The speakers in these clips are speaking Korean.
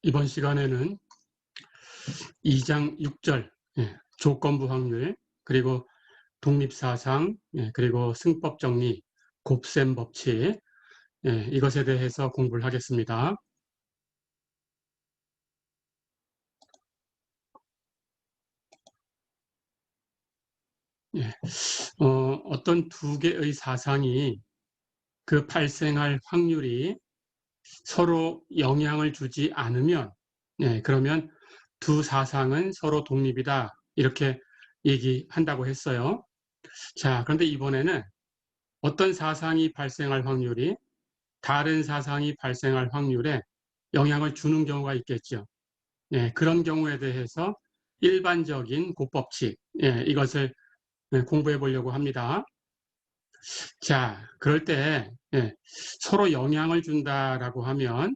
이번 시간에는 2장 6절 조건부 확률, 그리고 독립사상, 그리고 승법정리, 곱셈 법칙, 이것에 대해서 공부를 하겠습니다. 어떤 두 개의 사상이 그 발생할 확률이 서로 영향을 주지 않으면, 그러면 두 사상은 서로 독립이다, 이렇게 얘기한다고 했어요. 자, 그런데 이번에는 어떤 사상이 발생할 확률이 다른 사상이 발생할 확률에 영향을 주는 경우가 있겠죠. 그런 경우에 대해서 일반적인 곱법칙, 이것을 공부해 보려고 합니다. 자, 그럴 때 서로 영향을 준다라고 하면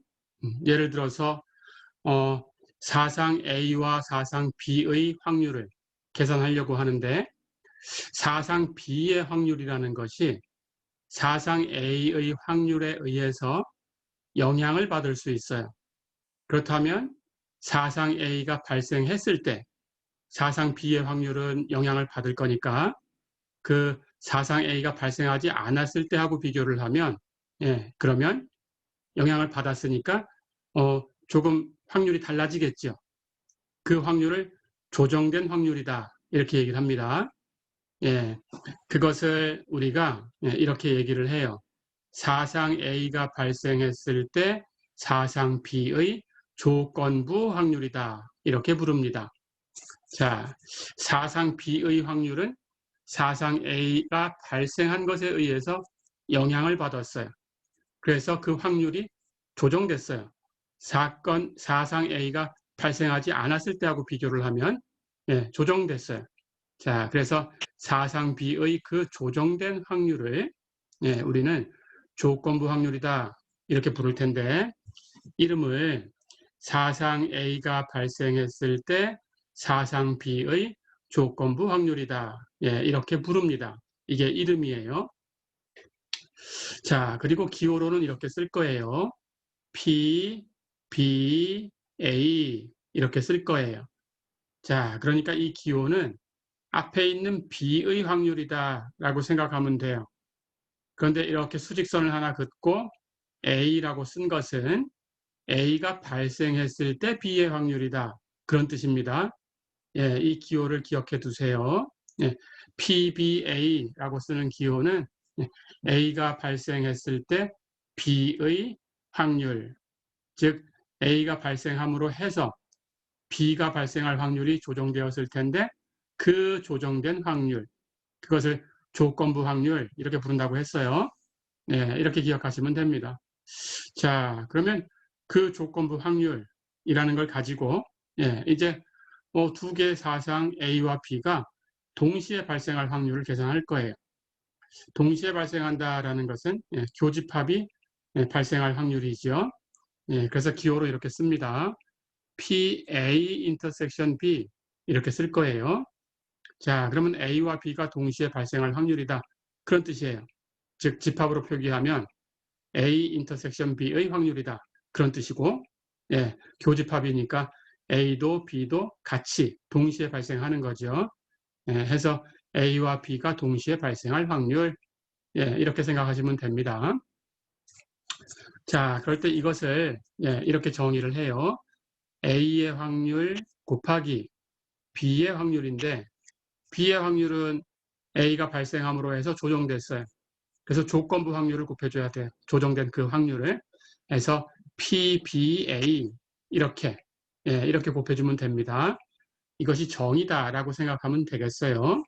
예를 들어서 사상 A와 사상 B의 확률을 계산하려고 하는데, 사상 B의 확률이라는 것이 사상 A의 확률에 의해서 영향을 받을 수 있어요. 그렇다면 사상 A가 발생했을 때 사상 B의 확률은 영향을 받을 거니까, 그 사상 A가 발생하지 않았을 때하고 비교를 하면, 그러면 영향을 받았으니까 조금 확률이 달라지겠죠. 그 확률을 조정된 확률이다, 이렇게 얘기를 합니다. 그것을 우리가 이렇게 얘기를 해요. 사상 A가 발생했을 때 사상 B의 조건부 확률이다, 이렇게 부릅니다. 자, 사상 B의 확률은 사상 A가 발생한 것에 의해서 영향을 받았어요. 그래서 그 확률이 조정됐어요. 사상 A가 발생하지 않았을 때하고 비교를 하면 조정됐어요. 자, 그래서 사상 B의 그 조정된 확률을 우리는 조건부 확률이다, 이렇게 부를 텐데, 이름을 사상 A가 발생했을 때 사상 B의 조건부 확률이다, 이렇게 부릅니다. 이게 이름이에요. 자, 그리고 기호로는 이렇게 쓸 거예요. P, B, A 이렇게 쓸 거예요. 자, 그러니까 이 기호는 앞에 있는 B의 확률이다 라고 생각하면 돼요. 그런데 이렇게 수직선을 하나 긋고 A라고 쓴 것은 A가 발생했을 때 B의 확률이다, 그런 뜻입니다. 이 기호를 기억해 두세요. PBA라고 쓰는 기호는 A가 발생했을 때 B의 확률, 즉 A가 발생함으로 해서 B가 발생할 확률이 조정되었을 텐데, 그 조정된 확률, 그것을 조건부 확률, 이렇게 부른다고 했어요. 이렇게 기억하시면 됩니다. 자, 그러면 그 조건부 확률이라는 걸 가지고 이제 두 개의 사상 A와 B가 동시에 발생할 확률을 계산할 거예요. 동시에 발생한다라는 것은 교집합이 발생할 확률이죠. 그래서 기호로 이렇게 씁니다. PA 인터섹션 B 이렇게 쓸 거예요. 자, 그러면 A와 B가 동시에 발생할 확률이다, 그런 뜻이에요. 즉 집합으로 표기하면 A 인터섹션 B의 확률이다, 그런 뜻이고, 교집합이니까 A도 B도 같이 동시에 발생하는 거죠. 해서 A와 B가 동시에 발생할 확률, 이렇게 생각하시면 됩니다. 자, 그럴 때 이것을 이렇게 정의를 해요. A의 확률 곱하기 B의 확률인데, B의 확률은 A가 발생함으로 해서 조정됐어요. 그래서 조건부 확률을 곱해줘야 돼요. 조정된 그 확률을 해서 PBA 이렇게 곱해주면 됩니다. 이것이 정의다라고 생각하면 되겠어요.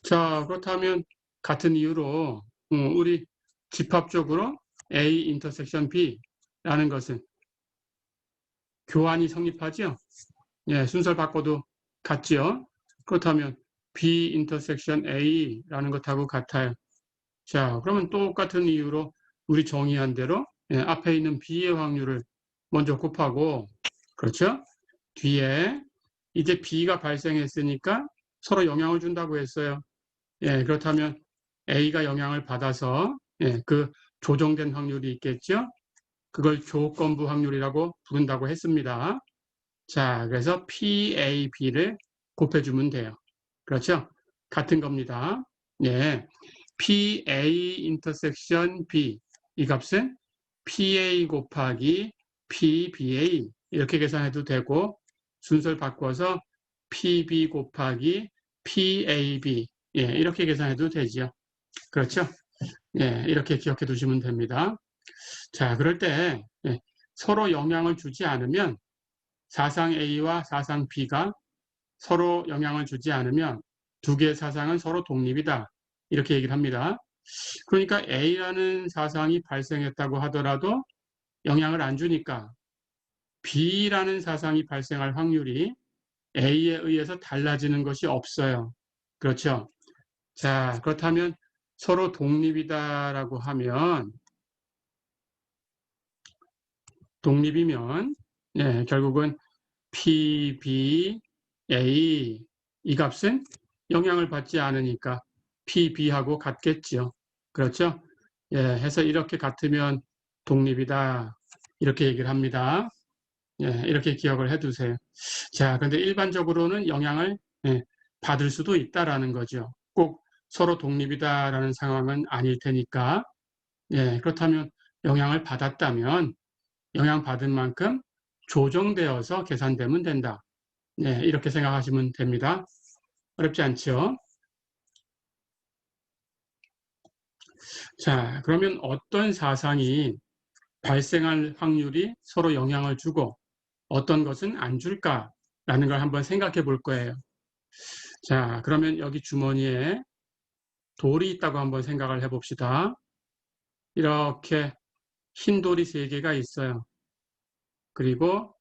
자, 그렇다면 같은 이유로 우리 집합적으로 A 인터섹션 B라는 것은 교환이 성립하죠. 순서를 바꿔도 같지요. 그렇다면 B 인터섹션 A라는 것하고 같아요. 자, 그러면 똑같은 이유로 우리 정의한 대로 앞에 있는 B의 확률을 먼저 곱하고, 그렇죠? 뒤에 이제 B가 발생했으니까 서로 영향을 준다고 했어요. 그렇다면 A가 영향을 받아서 그 조정된 확률이 있겠죠? 그걸 조건부 확률이라고 부른다고 했습니다. 자, 그래서 PAB를 곱해주면 돼요. 그렇죠? 같은 겁니다. 예, PA 인터섹션 B 이 값은 PA 곱하기 PBA 이렇게 계산해도 되고 순서를 바꿔서 PB 곱하기 PAB 이렇게 계산해도 되죠. 그렇죠? 이렇게 기억해 두시면 됩니다. 자, 그럴 때 서로 영향을 주지 않으면 사상 A와 사상 B가 서로 영향을 주지 않으면 두 개의 사상은 서로 독립이다. 이렇게 얘기를 합니다. 그러니까 A라는 사상이 발생했다고 하더라도 영향을 안 주니까 B라는 사상이 발생할 확률이 A에 의해서 달라지는 것이 없어요. 그렇죠? 자, 그렇다면 서로 독립이다라고 하면 독립이면 결국은 PBA 이 값은 영향을 받지 않으니까 PB하고 같겠죠. 그렇죠? 해서 이렇게 같으면 독립이다. 이렇게 얘기를 합니다. 이렇게 기억을 해두세요. 자, 근데 일반적으로는 영향을 받을 수도 있다라는 거죠. 꼭 서로 독립이다라는 상황은 아닐 테니까. 그렇다면 영향을 받았다면 영향받은 만큼 조정되어서 계산되면 된다. 이렇게 생각하시면 됩니다. 어렵지 않죠? 자, 그러면 어떤 사상이 발생할 확률이 서로 영향을 주고 어떤 것은 안 줄까라는 걸 한번 생각해 볼 거예요. 자, 그러면 여기 주머니에 돌이 있다고 한번 생각을 해 봅시다. 이렇게 흰 돌이 3개가 있어요. 그리고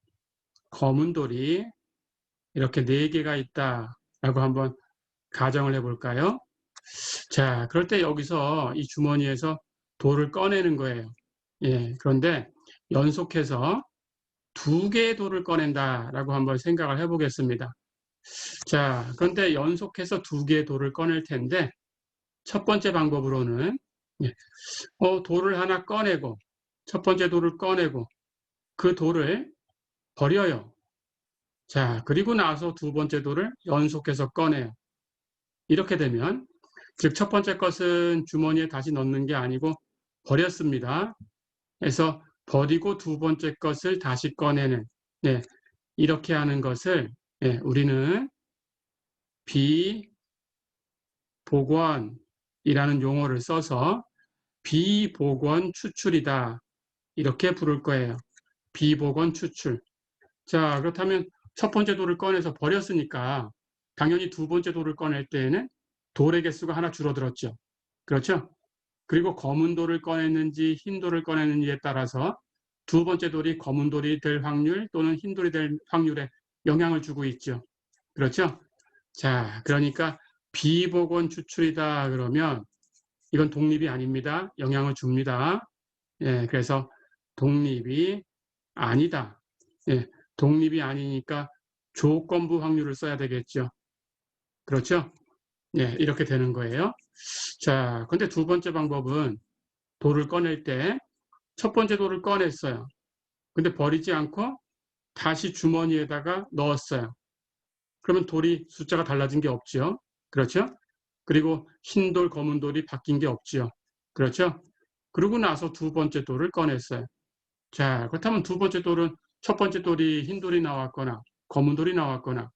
검은 돌이 이렇게 4개가 있다라고 한번 가정을 해 볼까요? 자, 그럴 때 여기서 이 주머니에서 돌을 꺼내는 거예요. 그런데 연속해서 2개의 돌을 꺼낸다라고 한번 생각을 해보겠습니다. 자, 그런데 연속해서 2개의 돌을 꺼낼 텐데 첫 번째 방법으로는 돌을 하나 꺼내고 첫 번째 돌을 꺼내고 그 돌을 버려요. 자, 그리고 나서 두 번째 돌을 연속해서 꺼내요. 이렇게 되면 즉 첫 번째 것은 주머니에 다시 넣는 게 아니고 버렸습니다. 그래서 버리고 두 번째 것을 다시 꺼내는 이렇게 하는 것을 우리는 비복원이라는 용어를 써서 비복원 추출이다 이렇게 부를 거예요. 비복원 추출. 자, 그렇다면 첫 번째 돌을 꺼내서 버렸으니까 당연히 두 번째 돌을 꺼낼 때에는 돌의 개수가 하나 줄어들었죠. 그렇죠? 그리고 검은 돌을 꺼냈는지 흰 돌을 꺼냈는지에 따라서 두 번째 돌이 검은 돌이 될 확률 또는 흰 돌이 될 확률에 영향을 주고 있죠. 그렇죠? 자, 그러니까 비복원 추출이다 그러면 이건 독립이 아닙니다. 영향을 줍니다. 그래서 독립이 아니다. 독립이 아니니까 조건부 확률을 써야 되겠죠. 그렇죠? 이렇게 되는 거예요. 자, 근데 두 번째 방법은 돌을 꺼낼 때 첫 번째 돌을 꺼냈어요. 근데 버리지 않고 다시 주머니에다가 넣었어요. 그러면 돌이 숫자가 달라진 게 없죠. 그렇죠? 그리고 흰 돌, 검은 돌이 바뀐 게 없죠. 그렇죠? 그러고 나서 두 번째 돌을 꺼냈어요. 자, 그렇다면 두 번째 돌은 첫 번째 돌이 흰 돌이 나왔거나 검은 돌이 나왔거나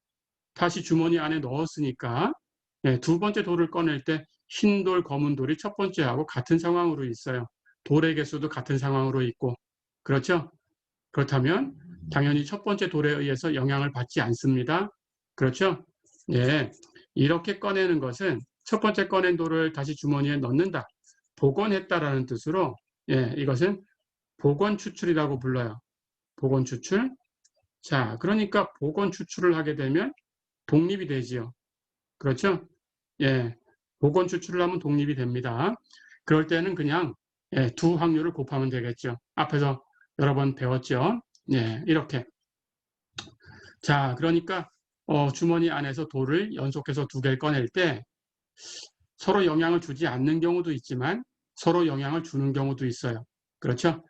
다시 주머니 안에 넣었으니까 두 번째 돌을 꺼낼 때 흰 돌, 검은 돌이 첫 번째하고 같은 상황으로 있어요. 돌의 개수도 같은 상황으로 있고 그렇죠? 그렇다면 당연히 첫 번째 돌에 의해서 영향을 받지 않습니다. 그렇죠? 이렇게 꺼내는 것은 첫 번째 꺼낸 돌을 다시 주머니에 넣는다. 복원했다라는 뜻으로 이것은 복원 추출이라고 불러요. 복원 추출. 자, 그러니까 복원 추출을 하게 되면 독립이 되지요. 그렇죠? 복원 추출을 하면 독립이 됩니다. 그럴 때는 그냥 두 확률을 곱하면 되겠죠. 앞에서 여러 번 배웠죠. 이렇게. 자, 그러니까 주머니 안에서 돌을 연속해서 2개를 꺼낼 때 서로 영향을 주지 않는 경우도 있지만 서로 영향을 주는 경우도 있어요. 그렇죠?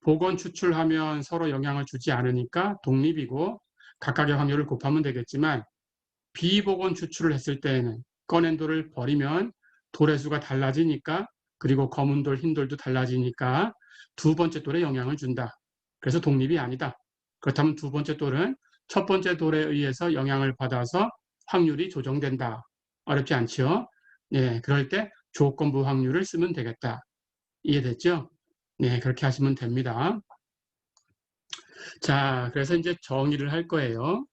복원 추출하면 서로 영향을 주지 않으니까 독립이고 각각의 확률을 곱하면 되겠지만 비복원 추출을 했을 때에는 꺼낸 돌을 버리면 돌의 수가 달라지니까 그리고 검은 돌, 흰 돌도 달라지니까 두 번째 돌에 영향을 준다. 그래서 독립이 아니다. 그렇다면 두 번째 돌은 첫 번째 돌에 의해서 영향을 받아서 확률이 조정된다. 어렵지 않죠? 네, 그럴 때 조건부 확률을 쓰면 되겠다. 이해됐죠? 네, 그렇게 하시면 됩니다. 자, 그래서 이제 정의를 할 거예요.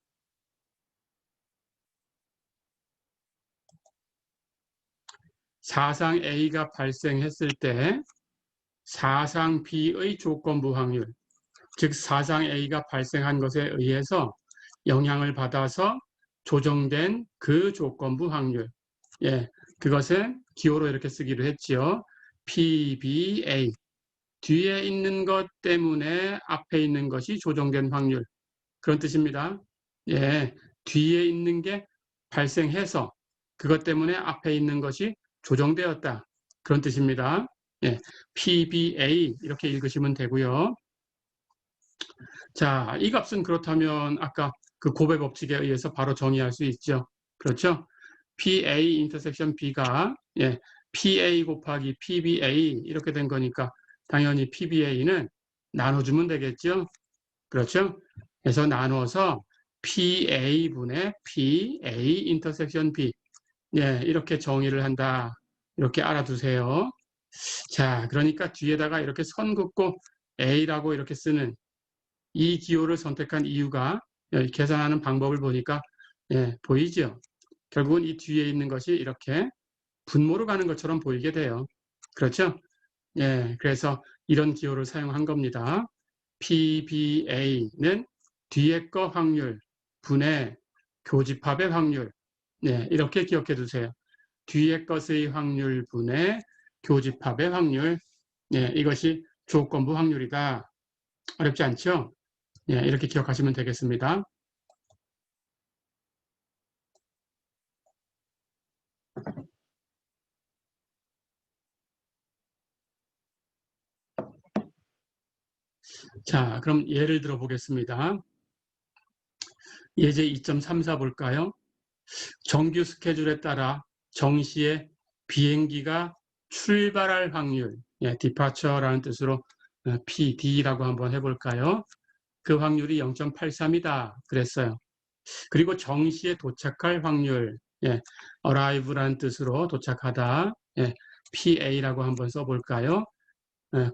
사상 A가 발생했을 때 사상 B의 조건부 확률, 즉 사상 A가 발생한 것에 의해서 영향을 받아서 조정된 그 조건부 확률. 예, 그것은 기호로 이렇게 쓰기로 했지요. PBA. 뒤에 있는 것 때문에 앞에 있는 것이 조정된 확률. 그런 뜻입니다. 예, 뒤에 있는 게 발생해서 그것 때문에 앞에 있는 것이 조정되었다. 그런 뜻입니다. 예, PBA 이렇게 읽으시면 되고요. 자, 이 값은 그렇다면 아까 그 고배 법칙에 의해서 바로 정의할 수 있죠. 그렇죠? PA 인터섹션 B가 예, PA 곱하기 PBA 이렇게 된 거니까 당연히 PBA는 나눠주면 되겠죠. 그렇죠? 그래서 나눠서 PA분의 PA 인터섹션 B 예, 이렇게 정의를 한다. 이렇게 알아두세요. 자, 그러니까 뒤에다가 이렇게 선 긋고 A라고 이렇게 쓰는 이 기호를 선택한 이유가 계산하는 방법을 보니까 보이죠? 결국은 이 뒤에 있는 것이 이렇게 분모로 가는 것처럼 보이게 돼요. 그렇죠? 그래서 이런 기호를 사용한 겁니다. PBA는 뒤에 거 확률 분의 교집합의 확률. 이렇게 기억해 두세요. 뒤에 것의 확률 분의 교집합의 확률. 이것이 조건부 확률이다. 어렵지 않죠? 이렇게 기억하시면 되겠습니다. 자, 그럼 예를 들어 보겠습니다. 예제 2.34 볼까요? 정규 스케줄에 따라 정시에 비행기가 출발할 확률, departure라는 뜻으로 PD라고 한번 해볼까요? 그 확률이 0.83이다 그랬어요. 그리고 정시에 도착할 확률, arrive라는 뜻으로 도착하다, PA라고 한번 써볼까요?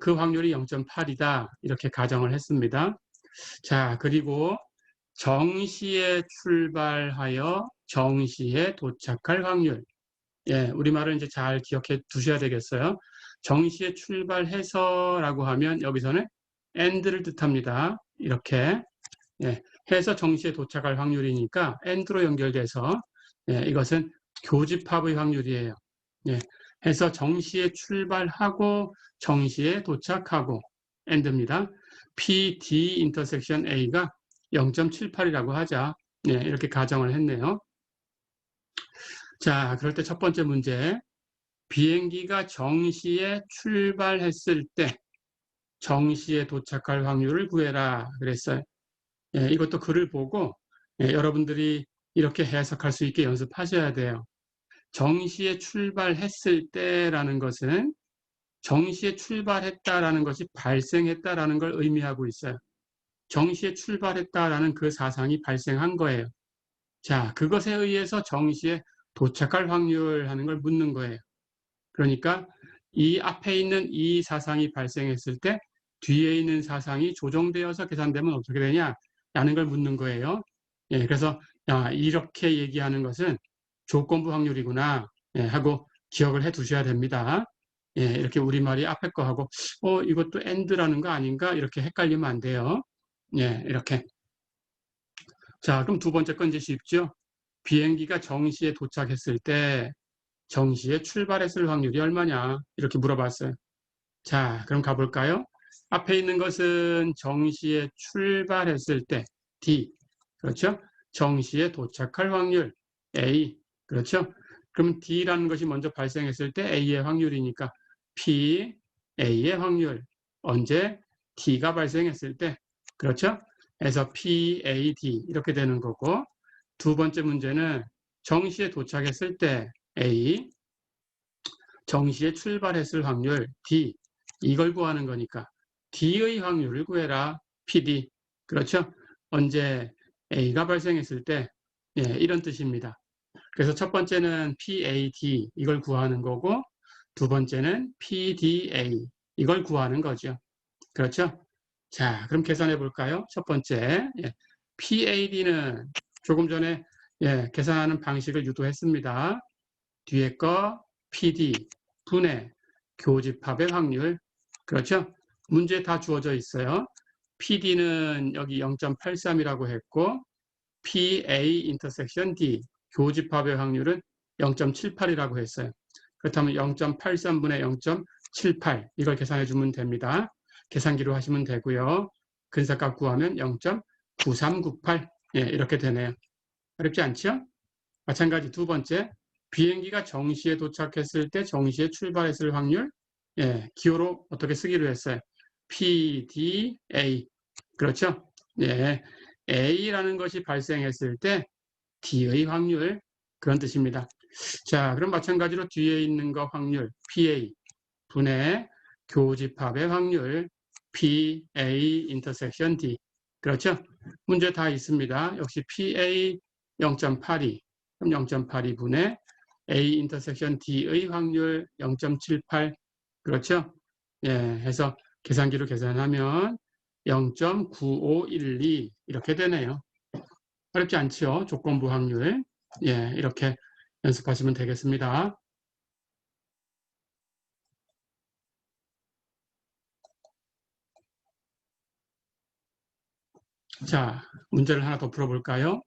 그 확률이 0.8이다 이렇게 가정을 했습니다. 자, 그리고 정시에 출발하여 정시에 도착할 확률. 우리말을 이제 잘 기억해 두셔야 되겠어요. 정시에 출발해서라고 하면 여기서는 and를 뜻합니다. 이렇게 해서 정시에 도착할 확률이니까 and로 연결돼서 이것은 교집합의 확률이에요. 해서 정시에 출발하고 정시에 도착하고 and입니다. PD 인터섹션 A가 0.78이라고 하자. 이렇게 가정을 했네요. 자, 그럴 때 첫 번째 문제. 비행기가 정시에 출발했을 때 정시에 도착할 확률을 구해라 그랬어요. 이것도 글을 보고 여러분들이 이렇게 해석할 수 있게 연습하셔야 돼요. 정시에 출발했을 때라는 것은 정시에 출발했다라는 것이 발생했다라는 걸 의미하고 있어요. 정시에 출발했다라는 그 사상이 발생한 거예요. 자, 그것에 의해서 정시에 도착할 확률 하는 걸 묻는 거예요. 그러니까 이 앞에 있는 이 사상이 발생했을 때 뒤에 있는 사상이 조정되어서 계산되면 어떻게 되냐? 라는 걸 묻는 거예요. 그래서 이렇게 얘기하는 것은 조건부 확률이구나 하고 기억을 해 두셔야 됩니다. 이렇게 우리말이 앞에 거 하고 이것도 and라는 거 아닌가? 이렇게 헷갈리면 안 돼요. 이렇게. 자, 그럼 두 번째 건 이제 쉽죠? 비행기가 정시에 도착했을 때 정시에 출발했을 확률이 얼마냐? 이렇게 물어봤어요. 자, 그럼 가볼까요? 앞에 있는 것은 정시에 출발했을 때 D, 그렇죠? 정시에 도착할 확률 A, 그렇죠? 그럼 D라는 것이 먼저 발생했을 때 A의 확률이니까 P, A의 확률 언제? D가 발생했을 때, 그렇죠? 그래서 PAD 이렇게 되는 거고, 두 번째 문제는 정시에 도착했을 때 A, 정시에 출발했을 확률 D, 이걸 구하는 거니까 D의 확률을 구해라. PD. 그렇죠? 언제 A가 발생했을 때, 예, 이런 뜻입니다. 그래서 첫 번째는 PAD 이걸 구하는 거고, 두 번째는 PDA 이걸 구하는 거죠. 그렇죠? 자, 그럼 계산해 볼까요? 첫 번째, 예, PAD는 조금 전에 계산하는 방식을 유도했습니다. 뒤에 거 PD 분의 교집합의 확률. 그렇죠? 문제에 다 주어져 있어요. PD는 여기 0.83이라고 했고, PA 인터섹션 D 교집합의 확률은 0.78이라고 했어요. 그렇다면 0.83분의 0.78 이걸 계산해 주면 됩니다. 계산기로 하시면 되고요. 근사값 구하면 0.9398 이렇게 되네요. 어렵지 않죠? 마찬가지 두 번째, 비행기가 정시에 도착했을 때 정시에 출발했을 확률, 기호로 어떻게 쓰기로 했어요? PDA. 그렇죠? 예, A라는 것이 발생했을 때 D의 확률, 그런 뜻입니다. 자, 그럼 마찬가지로 뒤에 있는 거 확률, PA 분의 교집합의 확률, PA 인터섹션 D. 그렇죠? 문제 다 있습니다. 역시 PA 0.82, 그럼 0.82분의 A 인터섹션 D의 확률 0.78. 그렇죠? 예, 해서 계산기로 계산하면 0.9512 이렇게 되네요. 어렵지 않죠? 조건부 확률. 예, 이렇게 연습하시면 되겠습니다. 자, 문제를 하나 더 풀어볼까요?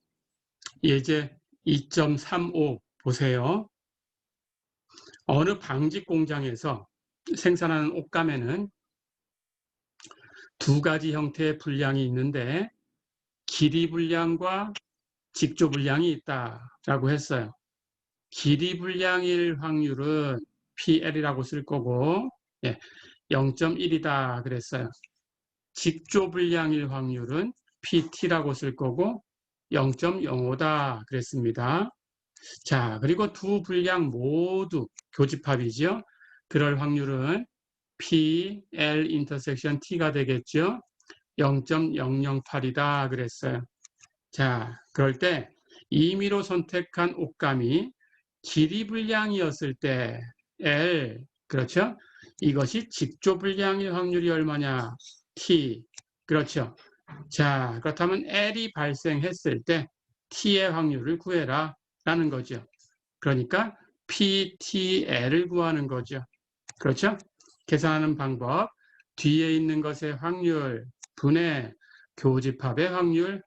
예제 2.35 보세요. 어느 방직 공장에서 생산하는 옷감에는 두 가지 형태의 분량이 있는데 길이 분량과 직조 분량이 있다라고 했어요. 길이 분량일 확률은 PL이라고 쓸 거고 0.1이다 그랬어요. 직조 분량일 확률은 PT라고 쓸 거고 0.05다 그랬습니다. 자, 그리고 두 분량 모두 교집합이죠. 그럴 확률은 PL 인터섹션 T가 되겠죠. 0.008이다 그랬어요. 자, 그럴 때 임의로 선택한 옷감이 길이 분량이었을 때 L, 그렇죠? 이것이 직조 분량일 확률이 얼마냐? T, 그렇죠? 자, 그렇다면 L이 발생했을 때 T의 확률을 구해라 라는 거죠. 그러니까 PTL을 구하는 거죠. 그렇죠? 계산하는 방법, 뒤에 있는 것의 확률, 분의 교집합의 확률,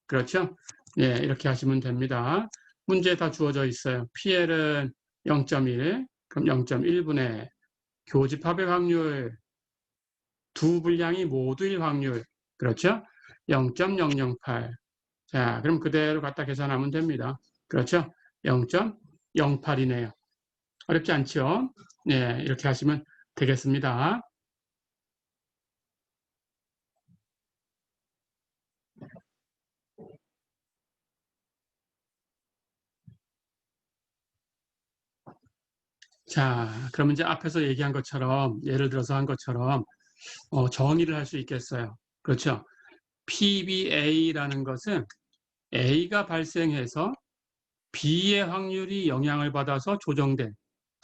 그렇죠? 예, 이렇게 하시면 됩니다. 문제에 다 주어져 있어요. PL은 0.1, 그럼 0.1분의 교집합의 확률, 두 분량이 모두일 확률, 그렇죠? 0.008. 자, 그럼 그대로 갖다 계산하면 됩니다. 그렇죠? 0.08이네요. 어렵지 않죠? 네, 이렇게 하시면 되겠습니다. 자, 그러면 이제 앞에서 얘기한 것처럼, 예를 들어서 한 것처럼, 정의를 할 수 있겠어요. 그렇죠? PBA라는 것은 A가 발생해서 B의 확률이 영향을 받아서 조정된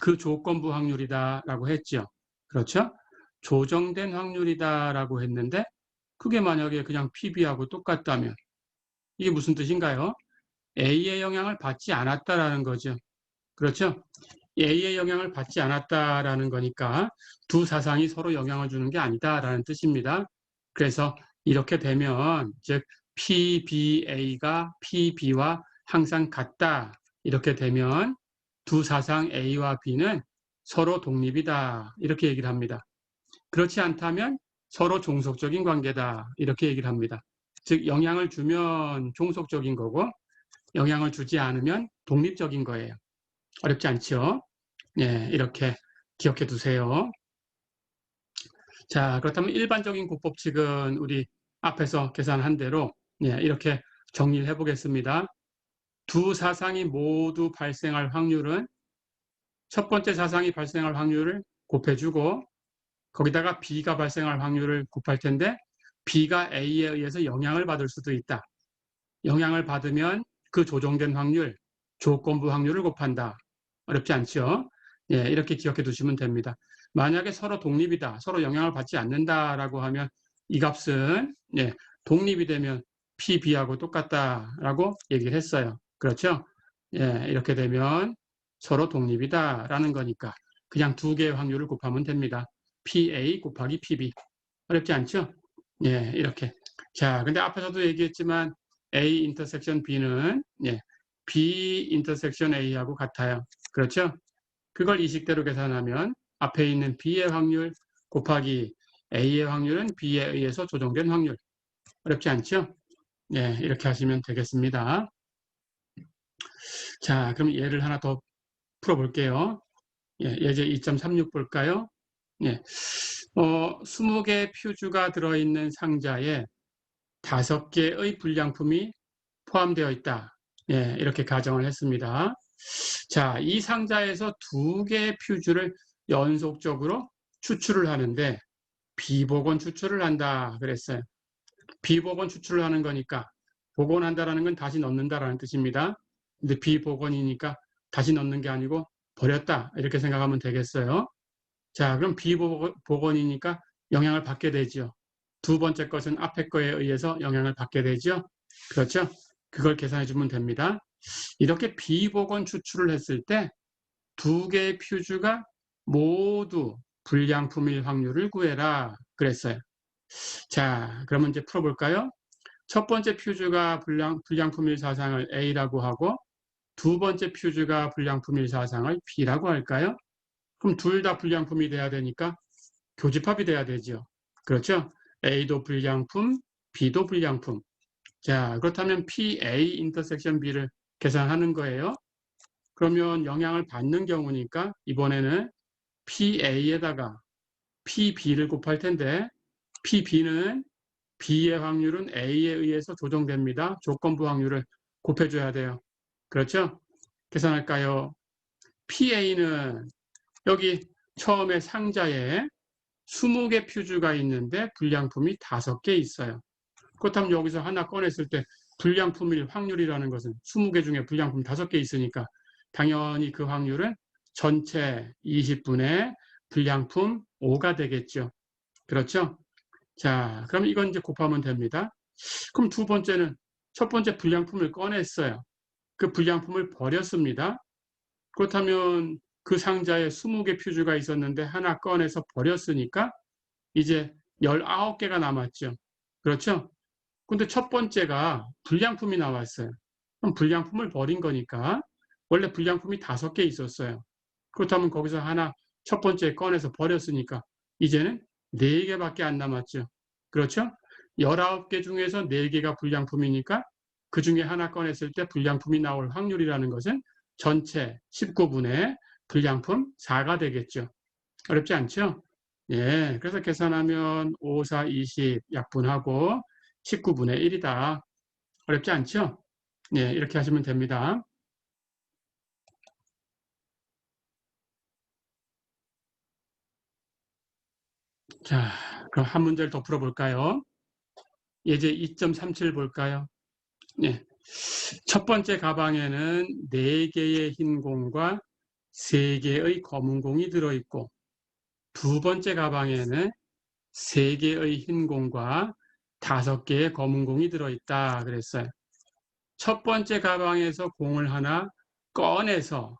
그 조건부 확률이다라고 했죠. 그렇죠? 조정된 확률이다라고 했는데 그게 만약에 그냥 PB하고 똑같다면 이게 무슨 뜻인가요? A의 영향을 받지 않았다라는 거죠. 그렇죠? A의 영향을 받지 않았다라는 거니까 두 사상이 서로 영향을 주는 게 아니다라는 뜻입니다. 그래서 이렇게 되면 즉 PBA가 PB와 항상 같다. 이렇게 되면 두 사상 A와 B는 서로 독립이다. 이렇게 얘기를 합니다. 그렇지 않다면 서로 종속적인 관계다. 이렇게 얘기를 합니다. 즉 영향을 주면 종속적인 거고 영향을 주지 않으면 독립적인 거예요. 어렵지 않죠? 예, 이렇게 기억해 두세요. 자, 그렇다면 일반적인 곱법칙은 우리 앞에서 계산한 대로 이렇게 정리를 해보겠습니다. 두 사상이 모두 발생할 확률은 첫 번째 사상이 발생할 확률을 곱해주고 거기다가 B가 발생할 확률을 곱할 텐데 B가 A에 의해서 영향을 받을 수도 있다. 영향을 받으면 그 조정된 확률, 조건부 확률을 곱한다. 어렵지 않죠? 이렇게 기억해 두시면 됩니다. 만약에 서로 독립이다, 서로 영향을 받지 않는다라고 하면 이 값은 독립이 되면 PB하고 똑같다라고 얘기를 했어요. 그렇죠? 이렇게 되면 서로 독립이다라는 거니까 그냥 두 개의 확률을 곱하면 됩니다. PA 곱하기 PB. 어렵지 않죠? 이렇게. 자, 근데 앞에서도 얘기했지만 A 인터섹션 B는 B 인터섹션 A하고 같아요. 그렇죠? 그걸 이 식대로 계산하면 앞에 있는 B의 확률 곱하기 A의 확률은 B에 의해서 조정된 확률. 어렵지 않죠? 이렇게 하시면 되겠습니다. 자, 그럼 예를 하나 더 풀어볼게요. 예제 2.36 볼까요? 20개 퓨즈가 들어있는 상자에 5개의 불량품이 포함되어 있다. 이렇게 가정을 했습니다. 자, 이 상자에서 2개의 퓨즈를 연속적으로 추출을 하는데 비복원 추출을 한다 그랬어요. 비복원 추출을 하는 거니까 복원한다라는 건 다시 넣는다라는 뜻입니다. 근데 비복원이니까 다시 넣는 게 아니고 버렸다 이렇게 생각하면 되겠어요. 자, 그럼 비복원이니까 영향을 받게 되죠. 두 번째 것은 앞에 거에 의해서 영향을 받게 되죠. 그렇죠? 그걸 계산해 주면 됩니다. 이렇게 비복원 추출을 했을 때 두 개의 퓨즈가 모두 불량품일 확률을 구해라 그랬어요. 자, 그러면 이제 풀어볼까요? 첫 번째 퓨즈가 불량품일 사상을 A라고 하고 두 번째 퓨즈가 불량품일 사상을 B라고 할까요? 그럼 둘 다 불량품이 돼야 되니까 교집합이 돼야 되죠. 그렇죠? A도 불량품, B도 불량품. 자, 그렇다면 PA 인터섹션 B를 계산하는 거예요. 그러면 영향을 받는 경우니까 이번에는 PA에다가 PB를 곱할 텐데 PB는 B의 확률은 A에 의해서 조정됩니다. 조건부 확률을 곱해줘야 돼요. 그렇죠? 계산할까요? PA는 여기 처음에 상자에 20개 퓨즈가 있는데 불량품이 5개 있어요. 그렇다면 여기서 하나 꺼냈을 때 불량품일 확률이라는 것은 20개 중에 불량품 5개 있으니까 당연히 그 확률은 전체 20분의 불량품 5가 되겠죠. 그렇죠? 자, 그럼 이건 이제 곱하면 됩니다. 그럼 두 번째는 첫 번째 불량품을 꺼냈어요. 그 불량품을 버렸습니다. 그렇다면 그 상자에 20개 퓨즈가 있었는데 하나 꺼내서 버렸으니까 이제 19개가 남았죠. 그렇죠? 근데 첫 번째가 불량품이 나왔어요. 그럼 불량품을 버린 거니까 원래 불량품이 5개 있었어요. 그렇다면 거기서 하나 첫 번째 꺼내서 버렸으니까 이제는 4개밖에 안 남았죠. 그렇죠? 19개 중에서 4개가 불량품이니까 그 중에 하나 꺼냈을 때 불량품이 나올 확률이라는 것은 전체 19분의 불량품 4가 되겠죠. 어렵지 않죠? 그래서 계산하면 5, 4, 20 약분하고 19분의 1이다. 어렵지 않죠? 이렇게 하시면 됩니다. 자, 그럼 한 문제를 더 풀어볼까요? 예제 2.37 볼까요? 첫 번째 가방에는 4개의 흰 공과 3개의 검은 공이 들어있고 두 번째 가방에는 3개의 흰 공과 5개의 검은 공이 들어있다 그랬어요. 첫 번째 가방에서 공을 하나 꺼내서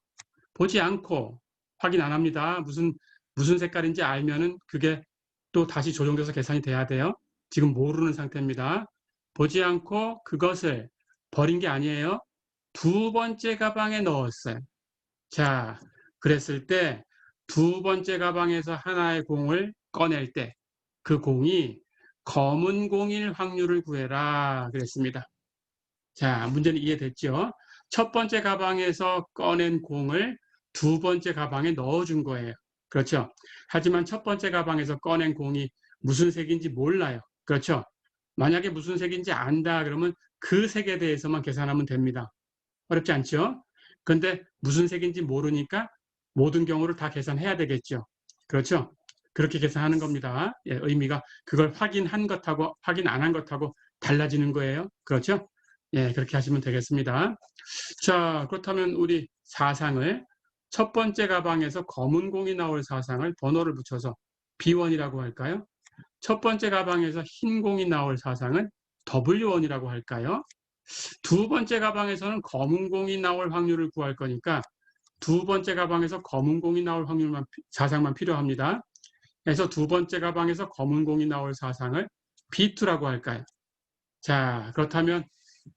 보지 않고 확인 안 합니다. 무슨 색깔인지 알면은 그게 또 다시 조정돼서 계산이 돼야 돼요. 지금 모르는 상태입니다. 보지 않고 그것을 버린 게 아니에요. 두 번째 가방에 넣었어요. 자, 그랬을 때 두 번째 가방에서 하나의 공을 꺼낼 때 그 공이 검은 공일 확률을 구해라 그랬습니다. 자, 문제는 이해됐죠? 첫 번째 가방에서 꺼낸 공을 두 번째 가방에 넣어준 거예요. 그렇죠? 하지만 첫 번째 가방에서 꺼낸 공이 무슨 색인지 몰라요. 그렇죠? 만약에 무슨 색인지 안다 그러면 그 색에 대해서만 계산하면 됩니다. 어렵지 않죠? 근데 무슨 색인지 모르니까 모든 경우를 다 계산해야 되겠죠. 그렇죠? 그렇게 계산하는 겁니다. 예, 의미가 그걸 확인한 것하고 확인 안 한 것하고 달라지는 거예요. 그렇죠? 예, 그렇게 하시면 되겠습니다. 자, 그렇다면 우리 사상을 첫 번째 가방에서 검은 공이 나올 사상을 번호를 붙여서 B1이라고 할까요? 첫 번째 가방에서 흰 공이 나올 사상은 W1이라고 할까요? 두 번째 가방에서는 검은 공이 나올 확률을 구할 거니까 두 번째 가방에서 검은 공이 나올 확률만 사상만 필요합니다. 그래서 두 번째 가방에서 검은 공이 나올 사상을 B2라고 할까요? 자, 그렇다면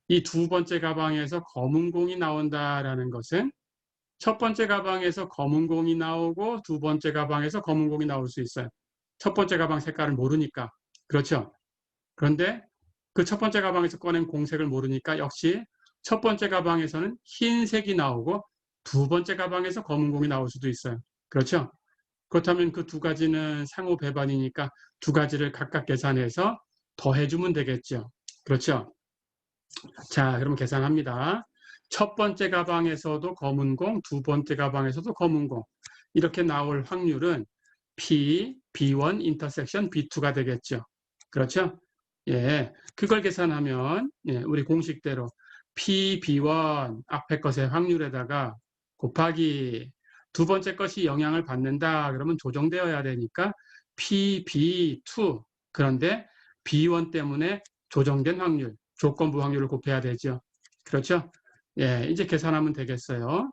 이 두 번째 가방에서 검은 공이 나온다라는 것은 첫 번째 가방에서 검은 공이 나오고 두 번째 가방에서 검은 공이 나올 수 있어요. 첫 번째 가방 색깔을 모르니까. 그렇죠? 그런데 그 첫 번째 가방에서 꺼낸 공색을 모르니까 역시 첫 번째 가방에서는 흰색이 나오고 두 번째 가방에서 검은 공이 나올 수도 있어요. 그렇죠? 그렇다면 그 두 가지는 상호 배반이니까 두 가지를 각각 계산해서 더해주면 되겠죠. 그렇죠? 자, 그럼 계산합니다. 첫 번째 가방에서도 검은 공, 두 번째 가방에서도 검은 공. 이렇게 나올 확률은 P, B1 인터섹션 B2가 되겠죠. 그렇죠? 예, 그걸 계산하면 예, 우리 공식대로 P, B1 앞에 것의 확률에다가 곱하기 두 번째 것이 영향을 받는다 그러면 조정되어야 되니까 P, B2 그런데 B1 때문에 조정된 확률 조건부 확률을 곱해야 되죠. 그렇죠? 예, 이제 계산하면 되겠어요.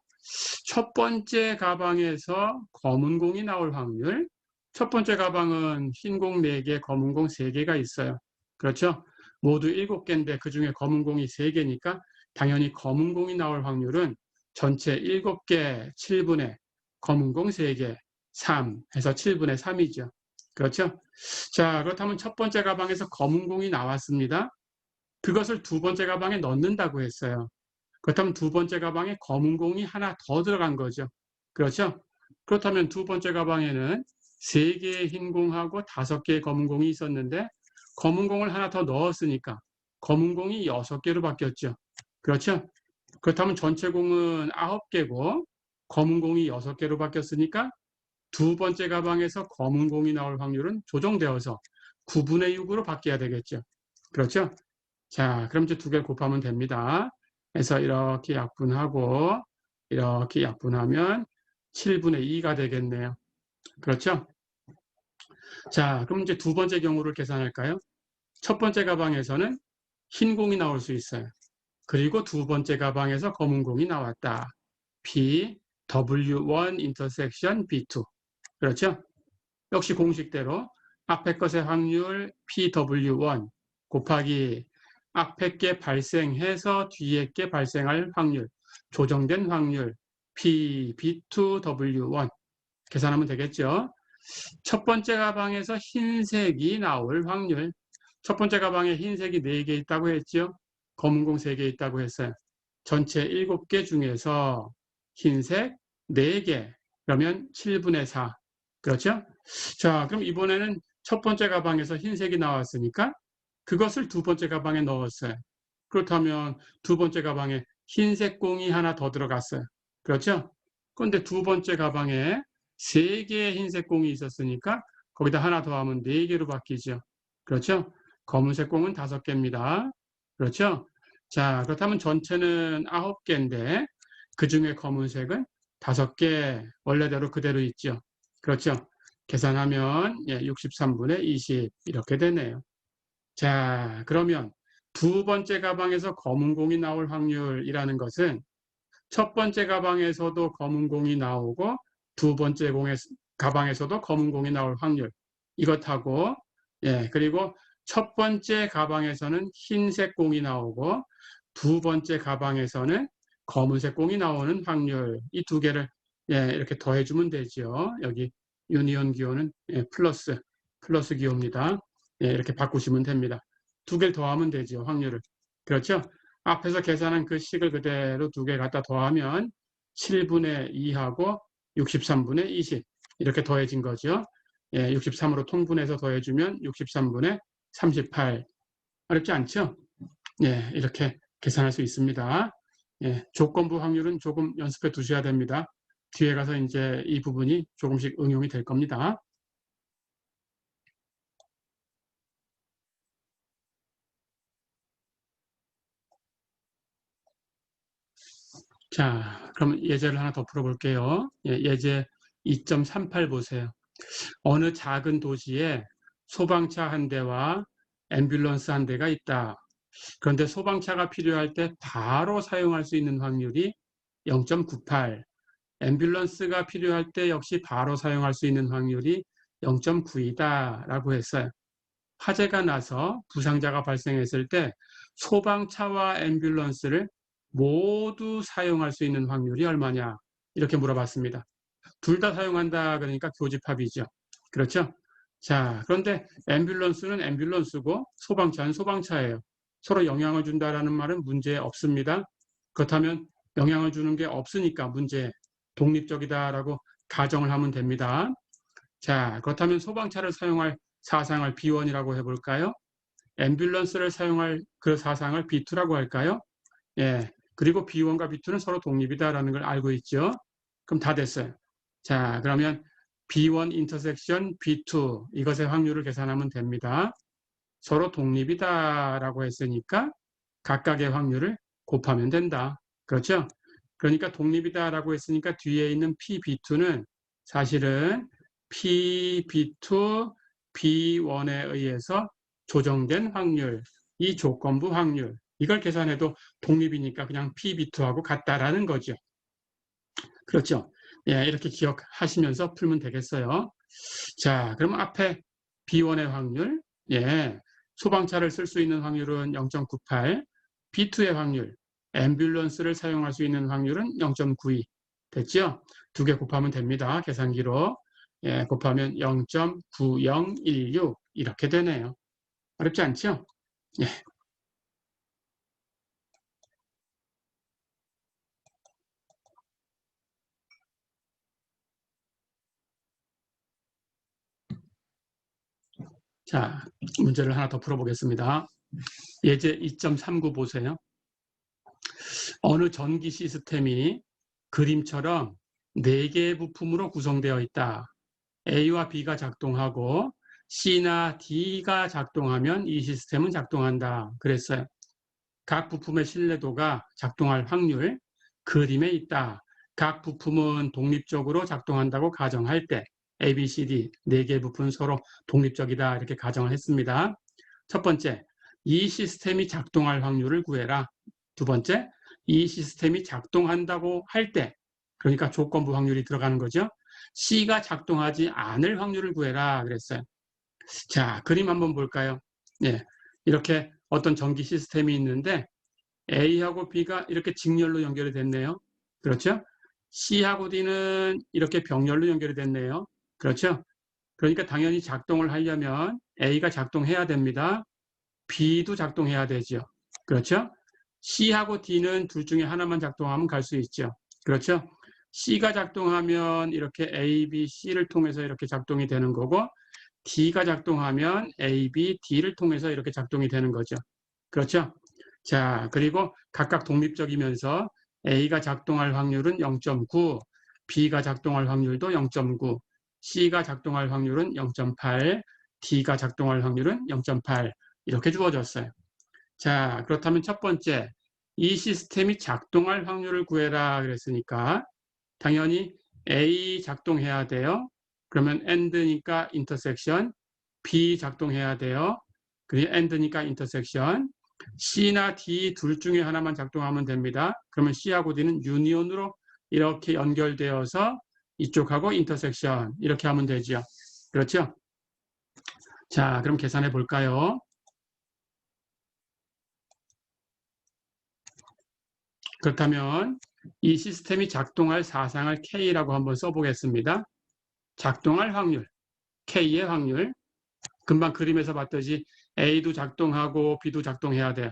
첫 번째 가방에서 검은 공이 나올 확률. 첫 번째 가방은 흰 공 4개, 검은 공 3개가 있어요. 그렇죠? 모두 7개인데 그중에 검은 공이 3개니까 당연히 검은 공이 나올 확률은 전체 7개 7분의 검은 공 3개 3 해서 7분의 3이죠. 그렇죠? 자, 그렇다면 첫 번째 가방에서 검은 공이 나왔습니다. 그것을 두 번째 가방에 넣는다고 했어요. 그렇다면 두 번째 가방에 검은 공이 하나 더 들어간 거죠. 그렇죠? 그렇다면 두 번째 가방에는 3개의 흰 공하고 5개의 검은 공이 있었는데 검은 공을 하나 더 넣었으니까 검은 공이 6개로 바뀌었죠. 그렇죠? 그렇다면 전체 공은 9개고 검은 공이 6개로 바뀌었으니까 두 번째 가방에서 검은 공이 나올 확률은 조정되어서 9분의 6으로 바뀌어야 되겠죠. 그렇죠? 자, 그럼 이제 두 개 곱하면 됩니다. 그래서 이렇게 약분하고 이렇게 약분하면 7분의 2가 되겠네요. 그렇죠? 자, 그럼 이제 두 번째 경우를 계산할까요? 첫 번째 가방에서는 흰 공이 나올 수 있어요. 그리고 두 번째 가방에서 검은 공이 나왔다. P, W1 intersection B2. 그렇죠? 역시 공식대로 앞에 것의 확률 PW1 곱하기 앞에 게 발생해서 뒤에 게 발생할 확률, 조정된 확률 PB2W1 계산하면 되겠죠. 첫 번째 가방에서 흰색이 나올 확률, 첫 번째 가방에 흰색이 4개 있다고 했죠. 검은 공 3개 있다고 했어요. 전체 7개 중에서 흰색 4개, 그러면 7분의 4. 그렇죠? 자, 그럼 이번에는 첫 번째 가방에서 흰색이 나왔으니까 그것을 두 번째 가방에 넣었어요. 그렇다면 두 번째 가방에 흰색 공이 하나 더 들어갔어요. 그렇죠? 그런데 두 번째 가방에 3개의 흰색 공이 있었으니까 거기다 하나 더하면 4개로 바뀌죠. 그렇죠? 검은색 공은 5개입니다. 그렇죠? 자, 그렇다면 전체는 9개인데 그 중에 검은색은 5개 원래대로 그대로 있죠. 그렇죠? 계산하면 63분의 20 이렇게 되네요. 자, 그러면 두 번째 가방에서 검은 공이 나올 확률이라는 것은 첫 번째 가방에서도 검은 공이 나오고 두 번째 가방에서도 검은 공이 나올 확률 이것하고 그리고 첫 번째 가방에서는 흰색 공이 나오고 두 번째 가방에서는 검은색 공이 나오는 확률 이 두 개를 이렇게 더해주면 되죠. 여기 유니온 기호는 플러스 기호입니다. 이렇게 바꾸시면 됩니다. 두 개를 더하면 되죠. 확률을. 그렇죠? 앞에서 계산한 그 식을 그대로 두 개 갖다 더하면 7분의 2하고 63분의 20 이렇게 더해진 거죠. 예, 63으로 통분해서 더해주면 63분의 38. 어렵지 않죠? 예, 이렇게 계산할 수 있습니다. 예, 조건부 확률은 조금 연습해 두셔야 됩니다. 뒤에 가서 이제 이 부분이 조금씩 응용이 될 겁니다. 자, 그럼 예제를 하나 더 풀어볼게요. 예, 예제 2.38 보세요. 어느 작은 도시에 소방차 한 대와 앰뷸런스 한 대가 있다. 그런데 소방차가 필요할 때 바로 사용할 수 있는 확률이 0.98, 앰뷸런스가 필요할 때 역시 바로 사용할 수 있는 확률이 0.9이다 라고 했어요. 화재가 나서 부상자가 발생했을 때 소방차와 앰뷸런스를 모두 사용할 수 있는 확률이 얼마냐 이렇게 물어봤습니다. 둘 다 사용한다 그러니까 교집합이죠. 그렇죠? 자, 그런데 앰뷸런스는 앰뷸런스고 소방차는 소방차예요. 서로 영향을 준다라는 말은 문제 없습니다. 그렇다면 영향을 주는 게 없으니까 문제 독립적이다라고 가정을 하면 됩니다. 자, 그렇다면 소방차를 사용할 사상을 B1이라고 해볼까요? 앰뷸런스를 사용할 그 사상을 B2라고 할까요? 예, 그리고 B1과 B2는 서로 독립이다라는 걸 알고 있죠. 그럼 다 됐어요. 자, 그러면 B1 인터섹션 B2 이것의 확률을 계산하면 됩니다. 서로 독립이다라고 했으니까 각각의 확률을 곱하면 된다. 그렇죠? 그러니까 독립이다라고 했으니까 뒤에 있는 PB2는 사실은 PB2, B1에 의해서 조정된 확률, 이 조건부 확률, 이걸 계산해도 독립이니까 그냥 PB2하고 같다라는 거죠. 그렇죠? 예, 이렇게 기억하시면서 풀면 되겠어요. 자, 그럼 앞에 B1의 확률, 예, 소방차를 쓸 수 있는 확률은 0.98, B2의 확률, 앰뷸런스를 사용할 수 있는 확률은 0.92. 됐죠? 두 개 곱하면 됩니다. 계산기로. 예, 곱하면 0.9016 이렇게 되네요. 어렵지 않죠? 예. 자, 문제를 하나 더 풀어보겠습니다. 예제 2.39 보세요. 어느 전기 시스템이 그림처럼 4개의 부품으로 구성되어 있다. A와 B가 작동하고 C나 D가 작동하면 이 시스템은 작동한다. 그랬어요. 각 부품의 신뢰도가 작동할 확률, 그림에 있다. 각 부품은 독립적으로 작동한다고 가정할 때 A, B, C, D 4개의 부품은 서로 독립적이다. 이렇게 가정을 했습니다. 첫 번째, 이 시스템이 작동할 확률을 구해라. 두 번째, 이 시스템이 작동한다고 할 때, 그러니까 조건부 확률이 들어가는 거죠. C가 작동하지 않을 확률을 구해라 그랬어요. 자, 그림 한번 볼까요? 예, 이렇게 어떤 전기 시스템이 있는데 A하고 B가 이렇게 직렬로 연결이 됐네요. 그렇죠? C하고 D는 이렇게 병렬로 연결이 됐네요. 그렇죠? 그러니까 당연히 작동을 하려면 A가 작동해야 됩니다. B도 작동해야 되죠. 그렇죠? C하고 D는 둘 중에 하나만 작동하면 갈 수 있죠. 그렇죠? C가 작동하면 이렇게 A, B, C를 통해서 이렇게 작동이 되는 거고 D가 작동하면 A, B, D를 통해서 이렇게 작동이 되는 거죠. 그렇죠? 자, 그리고 각각 독립적이면서 A가 작동할 확률은 0.9, B가 작동할 확률도 0.9, C가 작동할 확률은 0.8, D가 작동할 확률은 0.8 이렇게 주어졌어요. 자, 그렇다면 첫 번째, 이 시스템이 작동할 확률을 구해라 그랬으니까 당연히 A 작동해야 돼요. 그러면 AND니까 인터섹션, B 작동해야 돼요. 그리고 AND니까 인터섹션, C나 D 둘 중에 하나만 작동하면 됩니다. 그러면 C하고 D는 유니온으로 이렇게 연결되어서 이쪽하고 인터섹션 이렇게 하면 되죠. 그렇죠? 자, 그럼 계산해 볼까요? 그렇다면 이 시스템이 작동할 사상을 K라고 한번 써보겠습니다. 작동할 확률, K의 확률. 금방 그림에서 봤듯이 A도 작동하고 B도 작동해야 돼요.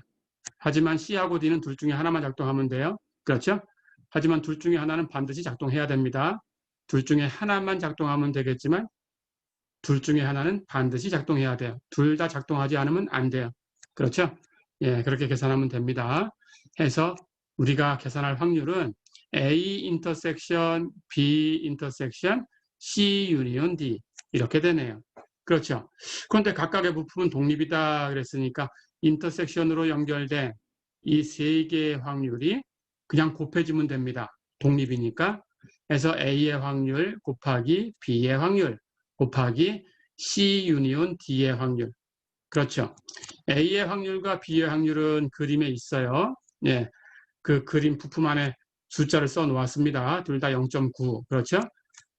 하지만 C하고 D는 둘 중에 하나만 작동하면 돼요. 그렇죠? 하지만 둘 중에 하나는 반드시 작동해야 됩니다. 둘 중에 하나만 작동하면 되겠지만 둘 중에 하나는 반드시 작동해야 돼요. 둘 다 작동하지 않으면 안 돼요. 그렇죠? 예, 그렇게 계산하면 됩니다. 해서 우리가 계산할 확률은 A 인터섹션 B 인터섹션 C 유니온 D 이렇게 되네요. 그렇죠? 그런데 각각의 부품은 독립이다 그랬으니까 인터섹션으로 연결된 이 세 개의 확률이 그냥 곱해지면 됩니다. 독립이니까. 그래서 A의 확률 곱하기 B의 확률 곱하기 C 유니온 D의 확률. 그렇죠. A의 확률과 B의 확률은 그림에 있어요. 예, 그 그림 부품 안에 숫자를 써 놓았습니다. 둘 다 0.9. 그렇죠?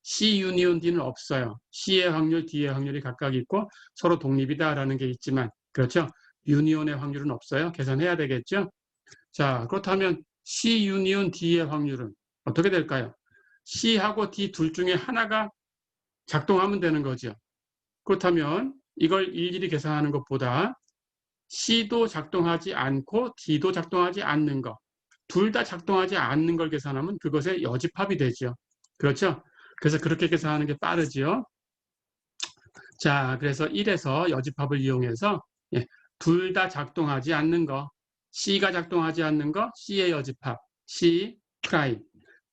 C 유니온 D는 없어요. C의 확률, D의 확률이 각각 있고 서로 독립이다라는 게 있지만, 그렇죠? 유니온의 확률은 없어요. 계산해야 되겠죠? 자, 그렇다면 C 유니온 D의 확률은 어떻게 될까요? C하고 D 둘 중에 하나가 작동하면 되는 거죠. 그렇다면 이걸 일일이 계산하는 것보다 C도 작동하지 않고 D도 작동하지 않는 것, 둘 다 작동하지 않는 걸 계산하면 그것의 여집합이 되죠. 그렇죠? 그래서 그렇게 계산하는 게 빠르지요. 자, 그래서 1에서 여집합을 이용해서 예, 둘 다 작동하지 않는 거, C가 작동하지 않는 거, C의 여집합, C 프라임,